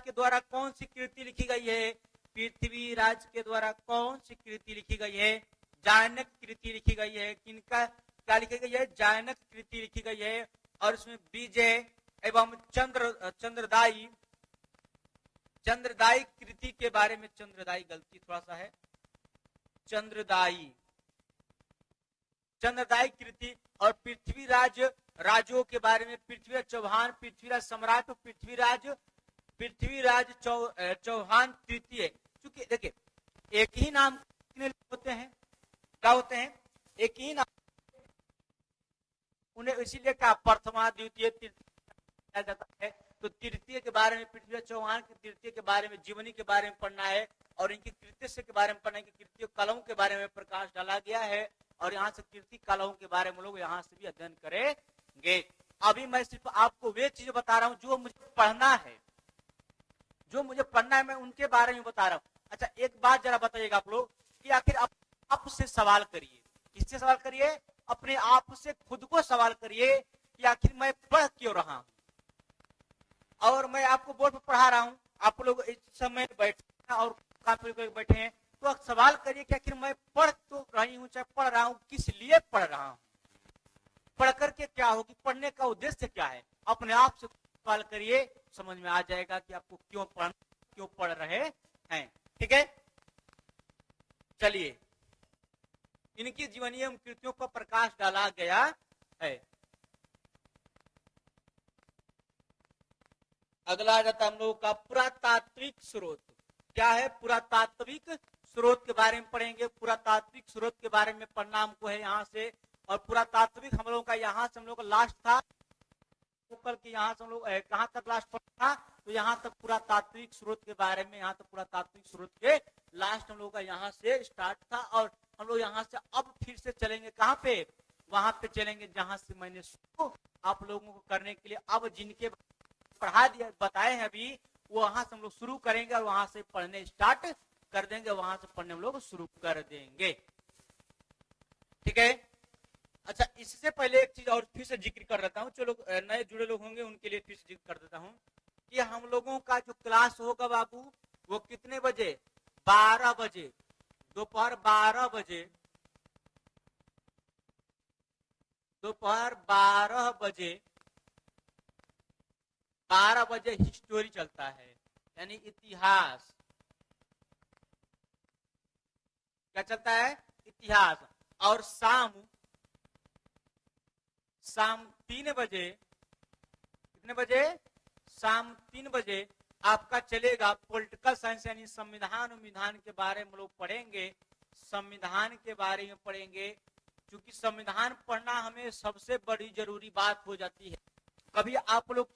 [SPEAKER 1] के द्वारा कौन सी कृति लिखी गई है, पृथ्वीराज के द्वारा कौन सी कृति लिखी गई है, जायनक कृति लिखी गई है। किनका क्या लिखी गई है, जायनक कृति लिखी गई है, और उसमें विजय एवं चंद्रदायी कृति के बारे में, चंद्रदायी गलती थोड़ा सा है, चंद्रदायी कृति, और पृथ्वीराज राजों के बारे में, पृथ्वीराज चौहान, पृथ्वीराज सम्राट, पृथ्वीराज चौहान तृतीय। क्योंकि देखिए एक ही नाम होते हैं, क्या होते हैं, एक ही नाम, उन्हें इसीलिए क्या प्रथमा द्वितीय तृतीय जाता है। तो तृतीय के बारे में, पृथ्वीराज चौहान की तृतीय के बारे में, जीवनी के बारे में पढ़ना है, और इनकी कृत्य के बारे में पढ़ना है, कृत्य कलाओं के बारे में प्रकाश डाला गया है, और यहाँ से कीर्ति कलाओं के बारे में लोग यहाँ से भी अध्ययन करेंगे। अभी मैं सिर्फ आपको वे चीजें बता रहा हूँ जो मुझे पढ़ना है, मैं उनके बारे में बता रहा हूँ। अच्छा एक बात जरा बताइएगा आप लोग कि आखिर आप से सवाल करिए, किससे सवाल करिए, अपने आप से खुद को सवाल करिए कि आखिर मैं पढ़ क्यों रहा हूँ, और मैं आपको बोर्ड पर पढ़ा रहा हूँ, आप लोग इस समय बैठे और काफी लोग बैठे हैं, तो सवाल करिए कि आखिर मैं पढ़ तो रही हूँ, चाहे पढ़ रहा हूँ, किस लिए पढ़ रहा हूँ, पढ़ करके क्या होगी, पढ़ने का उद्देश्य क्या है, अपने आप से सवाल करिए, समझ में आ जाएगा कि आपको क्यों पढ़ रहे हैं, ठीक है। चलिए इनकी जीवनी एवं कृतियों पर प्रकाश डाला गया है। अगला आ जाता हम लोगों का पुरातात्विक स्रोत। क्या है, पुरातात्विक स्रोत के बारे में पढ़ेंगे, पुरातात्विक स्रोत के बारे में पढ़ना हमको है यहाँ से। और पुरातात्विक हम लोगों का यहाँ से हम लोग का लास्ट था, कल के यहाँ से हम लोग कहाँ तक लास्ट पढ़ा था, तो यहाँ तक पुरातात्विक स्रोत के बारे में, यहाँ तक पुरातात्विक स्रोत के लास्ट हम लोग का यहाँ से स्टार्ट था। और हम लोग यहाँ से अब फिर से चलेंगे कहाँ पे, वहां पे चलेंगे जहां से मैंने आप लोगों को करने के लिए अब जिनके पढ़ा दिया बताए हैं अभी, वो वहां से हम लोग शुरू करेंगे और वहां से पढ़ने स्टार्ट कर देंगे, वहां से पढ़ने हम लोग शुरू कर देंगे, ठीक है। अच्छा इससे पहले एक चीज और फिर से जिक्र कर देता हूँ, जो लोग नए जुड़े लोग होंगे उनके लिए फिर से जिक्र कर देता हूँ कि हम लोगों का जो क्लास होगा बाबू वो कितने बजे, 12 बजे, दोपहर 12 बजे, दोपहर 12 बजे 12 बजे हिस्टोरी चलता है, यानी इतिहास। क्या चलता है, इतिहास। और शाम 3 बजे, कितने बजे, शाम 3 बजे आपका चलेगा पॉलिटिकल साइंस यानी संविधान विधान के बारे में लोग पढ़ेंगे, संविधान के बारे में पढ़ेंगे, क्योंकि संविधान पढ़ना हमें सबसे बड़ी जरूरी बात हो जाती है। कभी आप लोग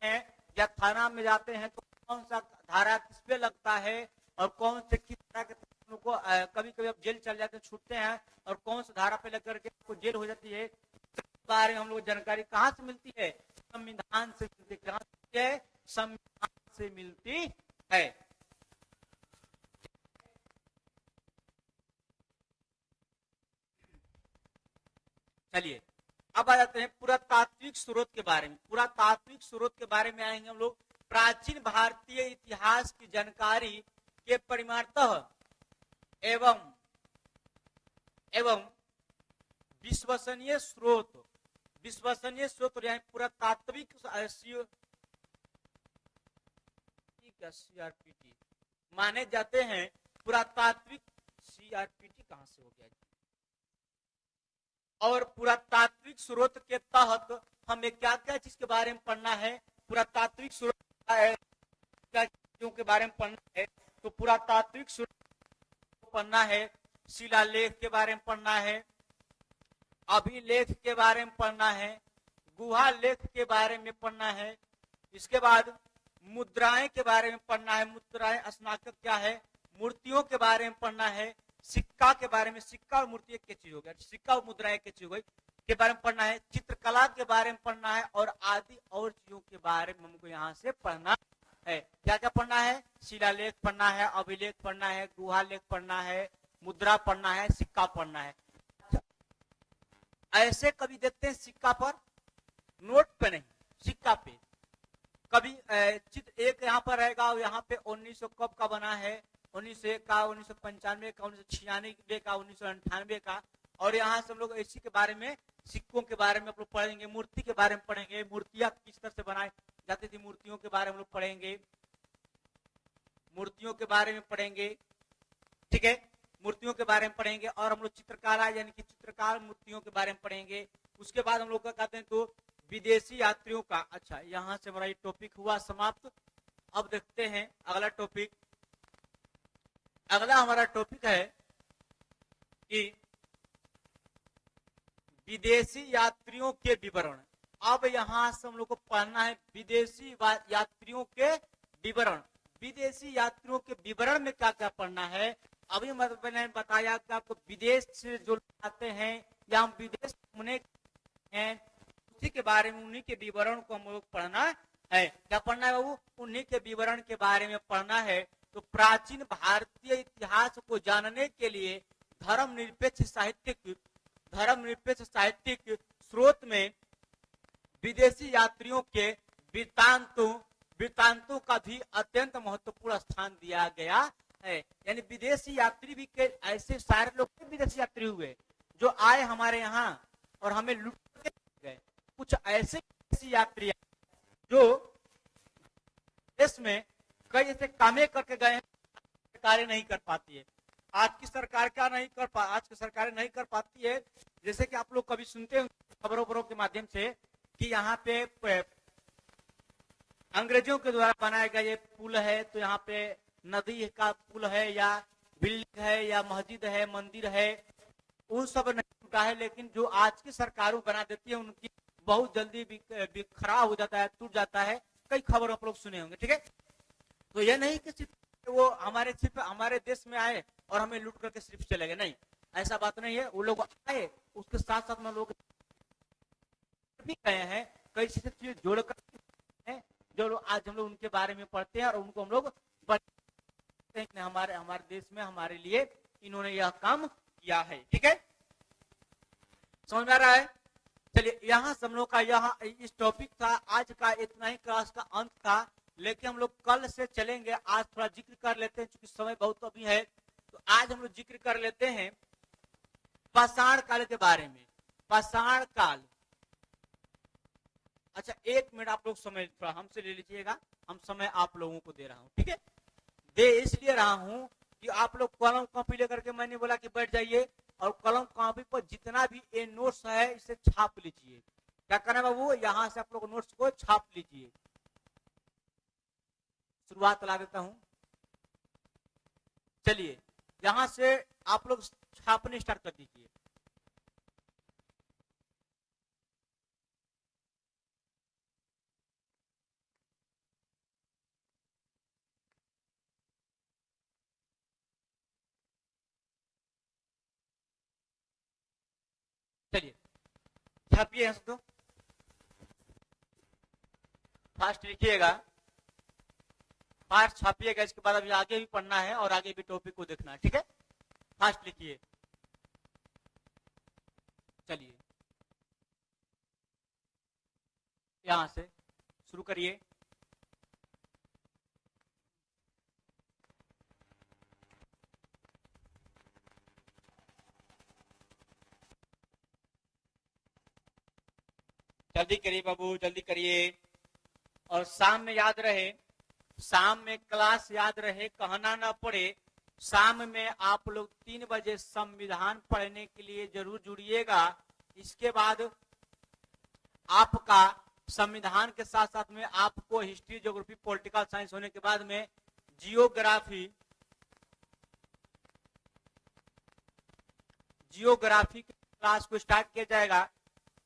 [SPEAKER 1] हैं या थाना में जाते हैं तो कौन सा धारा किस पे लगता है और कौन से किस तरह के को कभी कभी आप जेल चल जाते हैं, छूटते हैं और कौन सा धारा पे लग करके आपको जेल हो जाती है, इस बारे में हम लोग जानकारी कहाँ से मिलती है? संविधान से मिलती है। कहाँ से मिलती है? संविधान से मिलती है। चलिए अब आ जाते हैं पुरातात्विक स्रोत के बारे में। पुरातात्विक स्रोत के बारे में आएंगे हम लोग। प्राचीन भारतीय इतिहास की जानकारी के परिमाणतः एवं विश्वसनीय स्रोत पुरातात्विक सीआरपीटी माने जाते हैं। पुरातात्विक सीआरपीटी कहां से हो गया? और पुरातात्विक स्रोत के तहत हमें क्या क्या चीज के बारे में पढ़ना है? पुरातात्विक स्रोत क्या चीजों के बारे में पढ़ना है? तो पुरातात्विक स्रोत पढ़ना है, शिलालेख के बारे में पढ़ना है, अभिलेख के बारे में पढ़ना है, गुहा लेख के बारे में पढ़ना है, इसके बाद मुद्राएं के बारे में पढ़ना है। मुद्राएं स्नातक क्या है? मूर्तियों के बारे में पढ़ना है, सिक्का के बारे में, सिक्का और मूर्ति एक चीज हो गया, सिक्का और मुद्रा एक चीज हो गई, के बारे में पढ़ना है, चित्रकला के बारे में पढ़ना है और आदि और चीजों के बारे में हमको यहाँ से पढ़ना है। क्या क्या पढ़ना है? शिलालेख पढ़ना है, अभिलेख पढ़ना है, गुहा लेख पढ़ना है, मुद्रा पढ़ना है, सिक्का पढ़ना है। ऐसे कभी देखते हैं सिक्का पर, नोट पे नहीं, सिक्का पे कभी चित्र एक यहाँ पर रहेगा और यहाँ पे 1900 कब का बना है, 1901 का, 1995 का, 1996 का, 1998 का, और यहाँ से हम लोग इसी के बारे में, सिक्कों के बारे में हम लोग पढ़ेंगे, मूर्ति के बारे में पढ़ेंगे, मूर्तियां किस तरह से बनाई जाती थी, मूर्तियों के बारे में हम लोग पढ़ेंगे, मूर्तियों के बारे में पढ़ेंगे, ठीक है, मूर्तियों के बारे में पढ़ेंगे। और हम लोग चित्रकला यानी कि चित्रकार मूर्तियों के बारे में पढ़ेंगे। उसके बाद हम लोग क्या कहते हैं तो विदेशी यात्रियों का। अच्छा, यहाँ से हमारा ये टॉपिक हुआ समाप्त। अब देखते हैं अगला टॉपिक। अगला हमारा टॉपिक है कि विदेशी यात्रियों के विवरण। अब यहाँ से हम लोग को पढ़ना है विदेशी यात्रियों के विवरण। विदेशी यात्रियों के विवरण में क्या क्या पढ़ना है? अभी मैंने बताया कि आपको विदेश से जो आते हैं या हम विदेश घूमने हैं, उसी के बारे में, उन्हीं के विवरण को हम लोग पढ़ना है। क्या पढ़ना है बाबू? उन्हीं के विवरण के बारे में पढ़ना है। तो प्राचीन भारतीय इतिहास को जानने के लिए धर्मनिरपेक्ष साहित्यिक स्रोत में विदेशी यात्रियों के वृत्तांतों का भी अत्यंत महत्वपूर्ण स्थान दिया गया है। यानी विदेशी यात्री भी के ऐसे सारे लोग विदेशी यात्री हुए जो आए हमारे यहाँ और हमें लूट के गए। कुछ ऐसे विदेशी यात्री जो देश में कई ऐसे कामें करके गए हैं, सरकारें नहीं कर पाती है। आज की सरकार आज की सरकारें नहीं कर पाती है। जैसे कि आप लोग कभी सुनते हैं खबरों के माध्यम से कि यहाँ पे अंग्रेजों के द्वारा बनाया गया ये पुल है, तो यहाँ पे नदी का पुल है या बिल्डिंग है या मस्जिद है, मंदिर है, उन सब नहीं टूटा है। लेकिन जो आज की सरकारों बना देती है उनकी बहुत जल्दी भी खराब हो जाता है, टूट जाता है। कई खबर आप लोग सुने होंगे, ठीक है। तो ये नहीं कि सिर्फ वो हमारे देश में आए और हमें लूट करके सिर्फ चले गए, नहीं, ऐसा बात नहीं है। वो लोग आए, उसके साथ साथ में लोग भी गए हैं, कई चीजें जोड़कर जो लोग आज हम लोग उनके बारे में पढ़ते हैं और उनको हम लोग हमारे देश में हमारे लिए इन्होंने यह काम किया है, ठीक है। समझ में आ रहा है? चलिए, यहाँ हम लोग का यहाँ इस टॉपिक था। आज का इतना ही क्लास का अंत था, लेकिन हम लोग कल से चलेंगे। आज थोड़ा जिक्र कर लेते हैं क्योंकि समय बहुत अभी है, तो आज हम लोग जिक्र कर लेते हैं पाषाण काल के बारे में। पाषाण काल। अच्छा, 1 मिनट आप लोग समय थोड़ा हमसे ले लीजिएगा, हम समय आप लोगों को दे रहा हूँ, ठीक है। दे इसलिए रहा हूँ कि आप लोग कलम कॉपी लेकर के, मैंने बोला कि बैठ जाइए और कलम कॉपी पर जितना भी ये नोट्स है इसे छाप लीजिए। क्या करना है बाबू? यहाँ से आप लोग नोट्स को छाप लीजिए। शुरुआत ला देता हूं। चलिए यहां से आप लोग छापने स्टार्ट कर दीजिए। चलिए छापिए यहां से, तो फास्ट लिखिएगा, फास्ट छापिएगा। इसके बाद अभी आगे भी पढ़ना है और आगे भी टॉपिक को देखना है, ठीक है। फास्ट लिखिए। चलिए यहां से शुरू करिए। जल्दी करिए बाबू, जल्दी करिए। और शाम में याद रहे, शाम में क्लास याद रहे, कहना ना पड़े। शाम में आप लोग 3 बजे संविधान पढ़ने के लिए जरूर जुड़िएगा। इसके बाद आपका संविधान के साथ साथ में आपको हिस्ट्री, ज्योग्राफी, पॉलिटिकल साइंस होने के बाद में जियोग्राफी की क्लास को स्टार्ट किया जाएगा।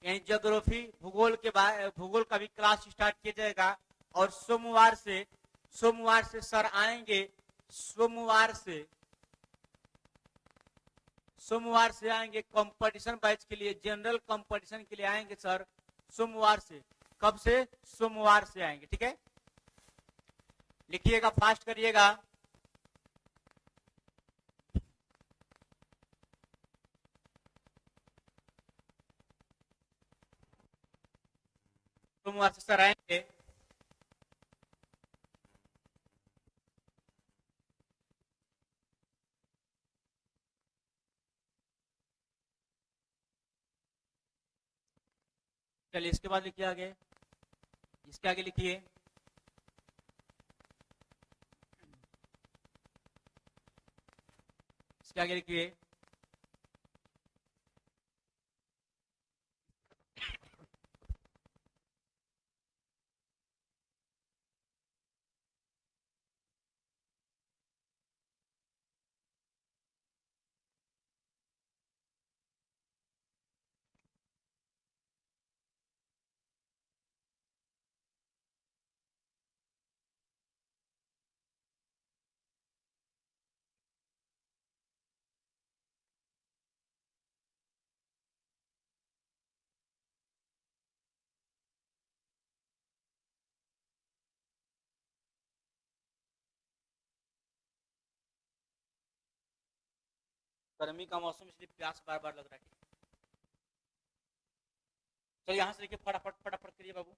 [SPEAKER 1] यानी ज्योग्राफी, भूगोल के भूगोल का भी क्लास स्टार्ट किया जाएगा। और सोमवार से सर आएंगे, सोमवार से आएंगे कंपटीशन बैच के लिए, जनरल कंपटीशन के लिए आएंगे सर सोमवार से। कब से? सोमवार से आएंगे, ठीक है। लिखिएगा, फास्ट करिएगा। सोमवार से सर आएंगे। चलिए इसके बाद लिखिए आगे, इसके आगे लिखिए इसके आगे लिखिए गर्मी का मौसम इसलिए प्यास बार बार लग रहा है। चलिए यहां से लिखिए, फटाफट फटाफट करिए बाबू।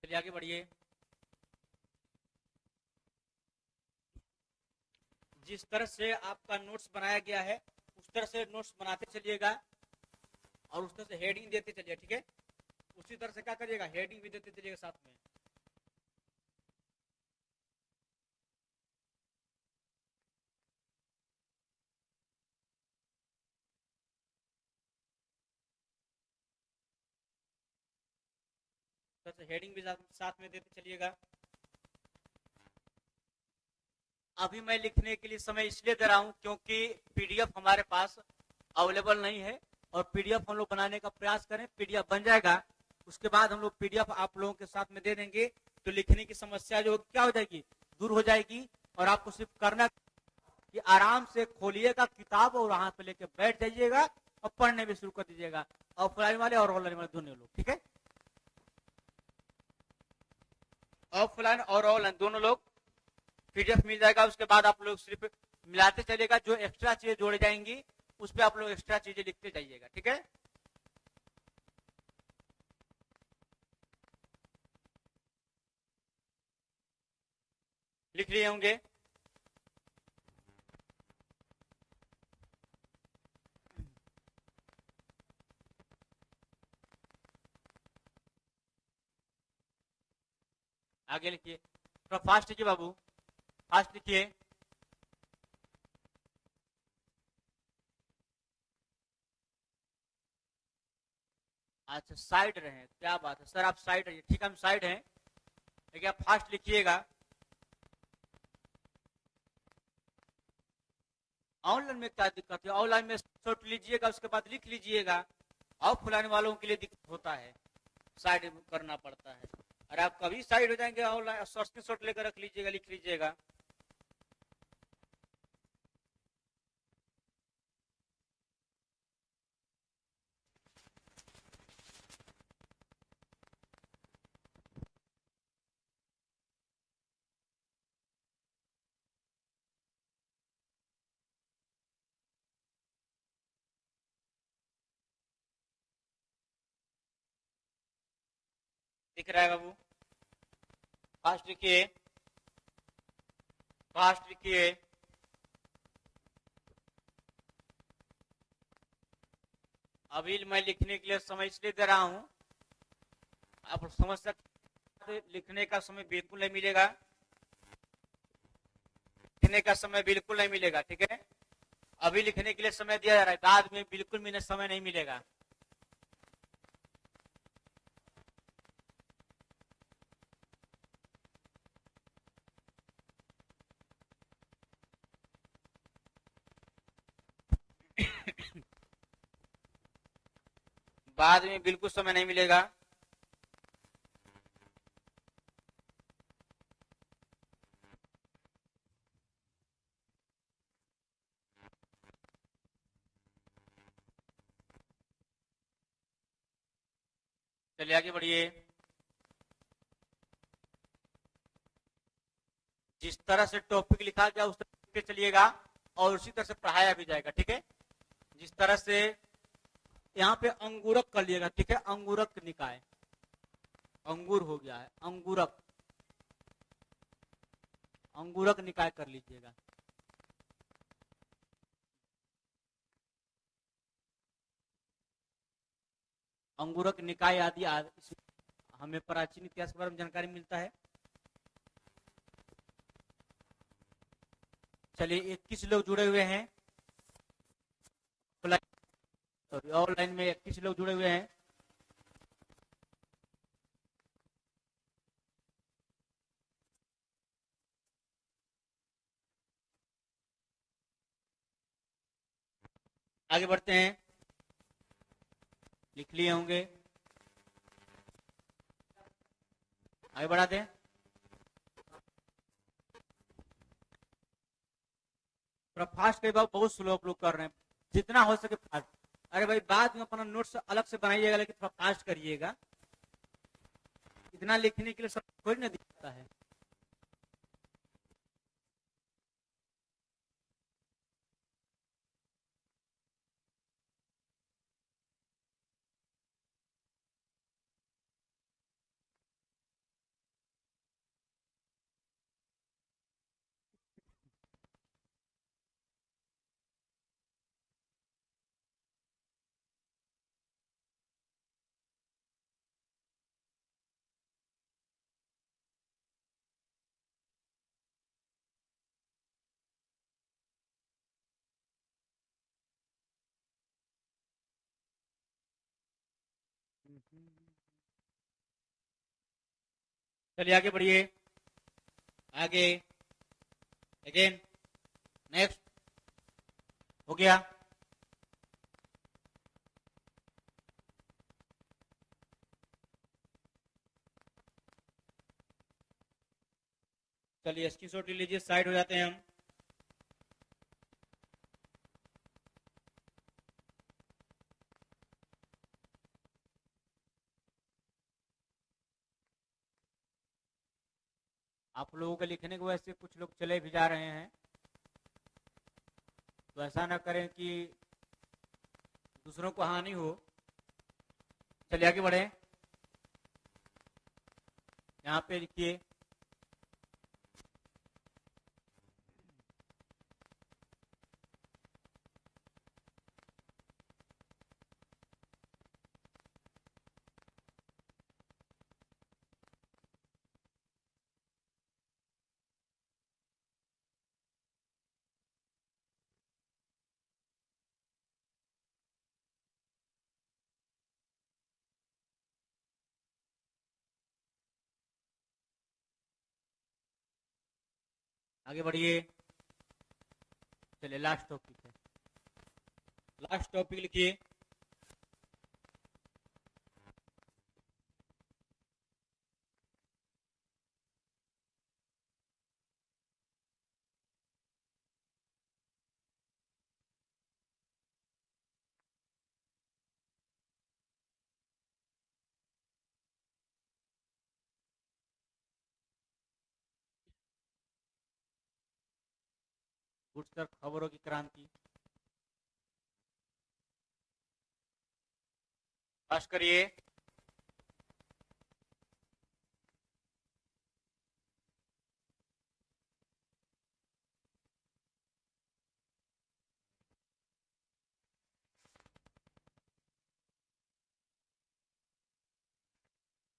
[SPEAKER 1] चलिए आगे बढ़िए। जिस तरह से आपका नोट्स बनाया गया है उस तरह से नोट्स बनाते चलिएगा और उस तरह से हेडिंग देते चलिए, ठीक है। उसी तरह से क्या करिएगा, हेडिंग भी देते चलिएगा साथ में। तरह से हेडिंग भी साथ में देते चलिएगा। अभी मैं लिखने के लिए समय इसलिए दे रहा हूं क्योंकि पीडीएफ हमारे पास अवेलेबल नहीं है और पीडीएफ हम लोग बनाने का प्रयास करें। पीडीएफ बन जाएगा, उसके बाद हम लोग पीडीएफ आप लोगों के साथ में दे देंगे, तो लिखने की समस्या जो क्या हो जाएगी, दूर हो जाएगी। और आपको सिर्फ करना कि आराम से खोलिएगा किताब और वहां पे लेके बैठ जाइएगा और पढ़ने भी शुरू कर दीजिएगा, ऑफलाइन वाले और ऑनलाइन वाले दोनों लोग, ठीक है। ऑफलाइन और ऑनलाइन दोनों लोग पीडीएफ मिल जाएगा। उसके बाद आप लोग सिर्फ मिलाते चलेगा, जो एक्स्ट्रा चीजें जोड़ी जाएंगी उस पर आप लोग एक्स्ट्रा चीजें लिखते जाइएगा, ठीक है। लिख लिए होंगे। आगे लिखिए, थोड़ा फास्ट लिखिए बाबू, फास्ट लिखिए। अच्छा साइड रहे, क्या बात है सर, आप साइड रहिए, ठीक है हम साइड हैं, लेकिन आप फास्ट लिखिएगा। ऑनलाइन में क्या दिक्कत है, ऑनलाइन में शॉट लीजिएगा उसके बाद लिख लीजिएगा। ऑफलाइन वालों के लिए दिक्कत होता है, साइड करना पड़ता है। अरे आप कभी साइड हो जाएंगे, ऑनलाइन शॉट लेकर रख लीजिएगा, लिख लीजिएगा। दिख रहा है बाबू, फास्ट लिखिए, फास्ट लिखिए। अभी मैं लिखने के लिए समय इसलिए दे रहा हूं, आप समझ सकते, लिखने का समय बिल्कुल नहीं मिलेगा, लिखने का समय बिल्कुल नहीं मिलेगा, ठीक है। अभी लिखने के लिए समय दिया जा रहा है, बाद में बिल्कुल भी समय नहीं मिलेगा। बाद में बिल्कुल समय नहीं मिलेगा। चलिए आगे बढ़िए। जिस तरह से टॉपिक लिखा गया उस तरह से चलिएगा और उसी तरह से पढ़ाया भी जाएगा, ठीक है। जिस तरह से यहाँ पे अंगूरक कर लिएगा, ठीक है, अंगूरक निकाय, अंगूर हो गया है अंगूरक, अंगूरक निकाय कर लीजिएगा। अंगूरक निकाय आदि हमें प्राचीन इतिहास के बारे में जानकारी मिलता है। चलिए 21 लोग जुड़े हुए हैं, ऑनलाइन में 21 लोग जुड़े हुए हैं। आगे बढ़ते हैं, लिख लिए होंगे, आगे बढ़ाते हैं। फास्ट कई बार बहुत स्लो आप लोग कर रहे हैं, जितना हो सके फास्ट। अरे भाई बाद में अपना नोट्स अलग से बनाइएगा, लेकिन थोड़ा फास्ट करिएगा, इतना लिखने के लिए सब कोई नहीं दिखता है। चलिए आगे बढ़िए, आगे, अगेन, नेक्स्ट, हो गया। चलिए स्क्रीनशॉट ले लीजिए, साइड हो जाते हैं हम। आप लोगों के लिखने को वैसे कुछ लोग चले भी जा रहे हैं, तो ऐसा ना करें कि दूसरों को हानि हो। चलिए आगे बढ़े, यहाँ पे लिखिए, आगे बढ़िए। चलिए लास्ट टॉपिक है, लास्ट टॉपिक लिखिए। गुड सर, खबरों की क्रांति पास करिए।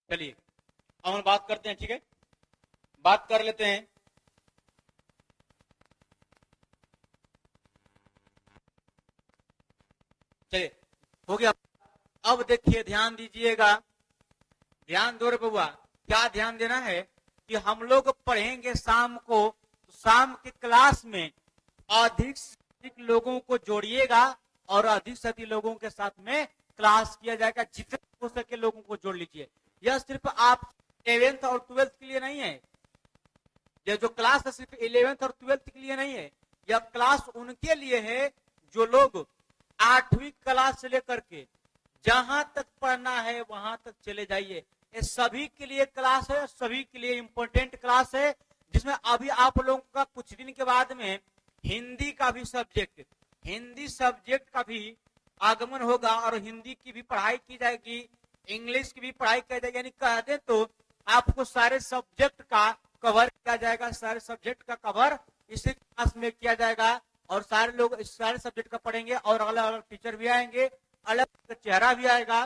[SPEAKER 1] चलिए अब हम बात करते हैं, ठीक है, बात कर लेते हैं। चलिए हो गया। अब देखिए ध्यान दीजिएगा, ध्यान दो रे बउआ। क्या ध्यान देना है कि हम लोग पढ़ेंगे शाम को, शाम की क्लास में अधिक से अधिक लोगों को जोड़िएगा और अधिक से अधिक लोगों के साथ में क्लास किया जाएगा। जितने हो सके लोगों को जोड़ लीजिए। यह सिर्फ आप 11th और 12th के लिए नहीं है, यह जो क्लास है सिर्फ 11th और 12th के लिए नहीं है। यह क्लास उनके लिए है जो लोग 8वीं क्लास से लेकर के जहां तक पढ़ना है वहां तक चले जाइए। ये सभी के लिए क्लास है, सभी के लिए इंपॉर्टेंट क्लास है, जिसमें अभी आप लोगों का कुछ दिन के बाद में हिंदी का भी सब्जेक्ट, हिंदी सब्जेक्ट का भी आगमन होगा और हिंदी की भी पढ़ाई की जाएगी, इंग्लिश की भी पढ़ाई की जाएगी। यानी कह दें तो आपको सारे सब्जेक्ट का कवर किया जाएगा, सारे सब्जेक्ट का कवर इसी क्लास में किया जाएगा। और सारे लोग इस सारे सब्जेक्ट का पढ़ेंगे और अलग अलग टीचर भी आएंगे, अलग अलग चेहरा भी आएगा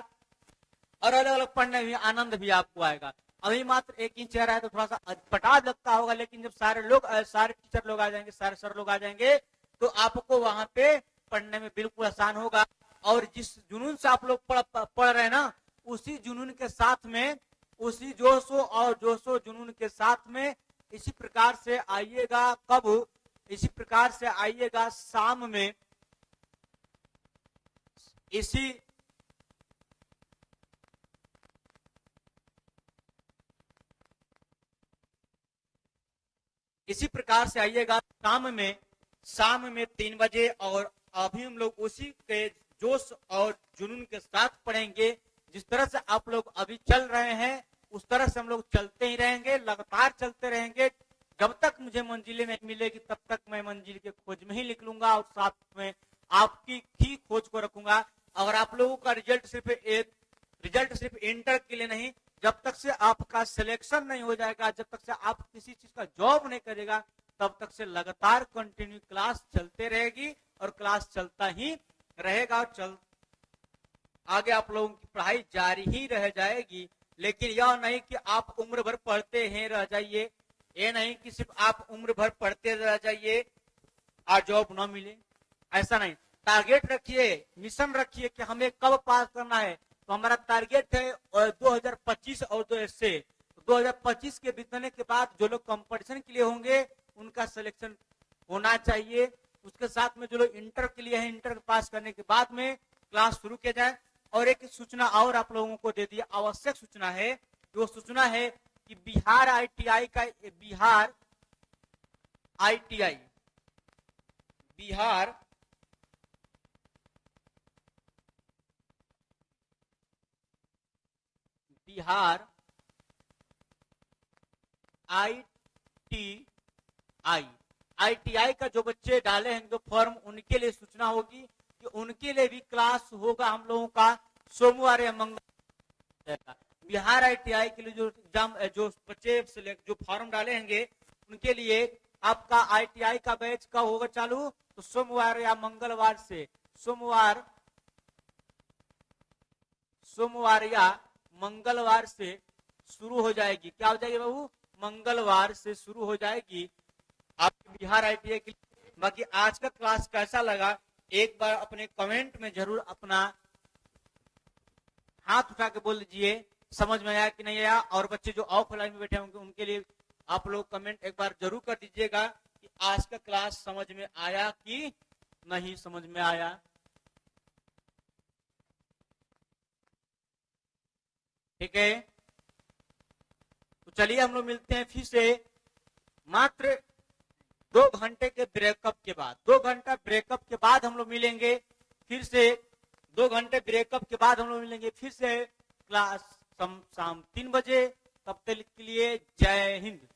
[SPEAKER 1] और अलग अलग पढ़ने में आनंद भी आपको आएगा। अभी मात्र एक ही चेहरा है तो थोड़ा सा अटपटा लगता होगा, लेकिन जब सारे लोग, सारे टीचर लोग आ जाएंगे, सारे सर लोग आ जाएंगे तो आपको वहां पे पढ़ने में बिल्कुल आसान होगा। और जिस जुनून से आप लोग पढ़ रहे हैं ना, उसी जुनून के साथ में, उसी जोशो और जोशो जुनून के साथ में इसी प्रकार से आइएगा। कब? इसी प्रकार से आइएगा शाम में, इसी प्रकार से आइएगा शाम में 3 बजे। और अभी हम लोग उसी के जोश और जुनून के साथ पढ़ेंगे। जिस तरह से आप लोग अभी चल रहे हैं उस तरह से हम लोग चलते ही रहेंगे, लगातार चलते रहेंगे। जब तक मुझे मंजिलें नहीं मिलेगी तब तक मैं मंजिल के खोज में ही निकलूंगा और साथ में आपकी ही खोज को रखूंगा। अगर आप लोगों का रिजल्ट सिर्फ इंटर के लिए नहीं, जब तक से आपका सिलेक्शन नहीं हो जाएगा, जब तक से आप किसी चीज का जॉब नहीं करेगा, तब तक से लगातार कंटिन्यू क्लास चलते रहेगी और क्लास चलता ही रहेगा और आगे आप लोगों की पढ़ाई जारी ही रह जाएगी। लेकिन यह नहीं कि आप उम्र भर पढ़ते हैं रह जाइए, ये नहीं कि सिर्फ आप उम्र भर पढ़ते रह जाइए और जॉब न मिले, ऐसा नहीं। टारगेट रखिए, मिशन रखिए कि हमें कब पास करना है। तो हमारा टारगेट है 2025 और 2025 के बीतने के बाद जो लोग कंपटीशन के लिए होंगे उनका सिलेक्शन होना चाहिए। उसके साथ में जो लोग इंटर के लिए है, इंटर पास करने के बाद में क्लास शुरू किया जाए। और एक सूचना और आप लोगों को दे दी, आवश्यक सूचना है। वो सूचना है कि बिहार आईटीआई बिहार आईटीआई का जो बच्चे डाले हैं जो फॉर्म, उनके लिए सूचना होगी कि उनके लिए भी क्लास होगा हम लोगों का सोमवार या मंगलवार। बिहार आईटीआई के लिए जो एग्जाम, जो बच्चे जो फॉर्म डाले होंगे उनके लिए आपका आईटीआई का बैच कब होगा चालू? तो सोमवार या मंगलवार से, सोमवार या मंगलवार से शुरू हो जाएगी। क्या हो जाएगी बाबू? मंगलवार से शुरू हो जाएगी आपके बिहार आईटीआई के लिए। बाकी आज का क्लास कैसा लगा एक बार अपने कमेंट में जरूर अपना हाथ उठा के बोल दीजिए, समझ में आया कि नहीं आया। और बच्चे जो ऑफलाइन में बैठे होंगे उनके लिए आप लोग कमेंट एक बार जरूर कर दीजिएगा कि आज का क्लास समझ में आया कि नहीं समझ में आया। ठीक है, तो चलिए हम लोग मिलते हैं फिर से मात्र 2 घंटे के ब्रेकअप के बाद। 2 घंटा ब्रेकअप के बाद हम लोग मिलेंगे फिर से। 2 घंटे ब्रेकअप के बाद हम लोग मिलेंगे फिर से क्लास शाम 3 बजे। तब तक के लिए जय हिंद।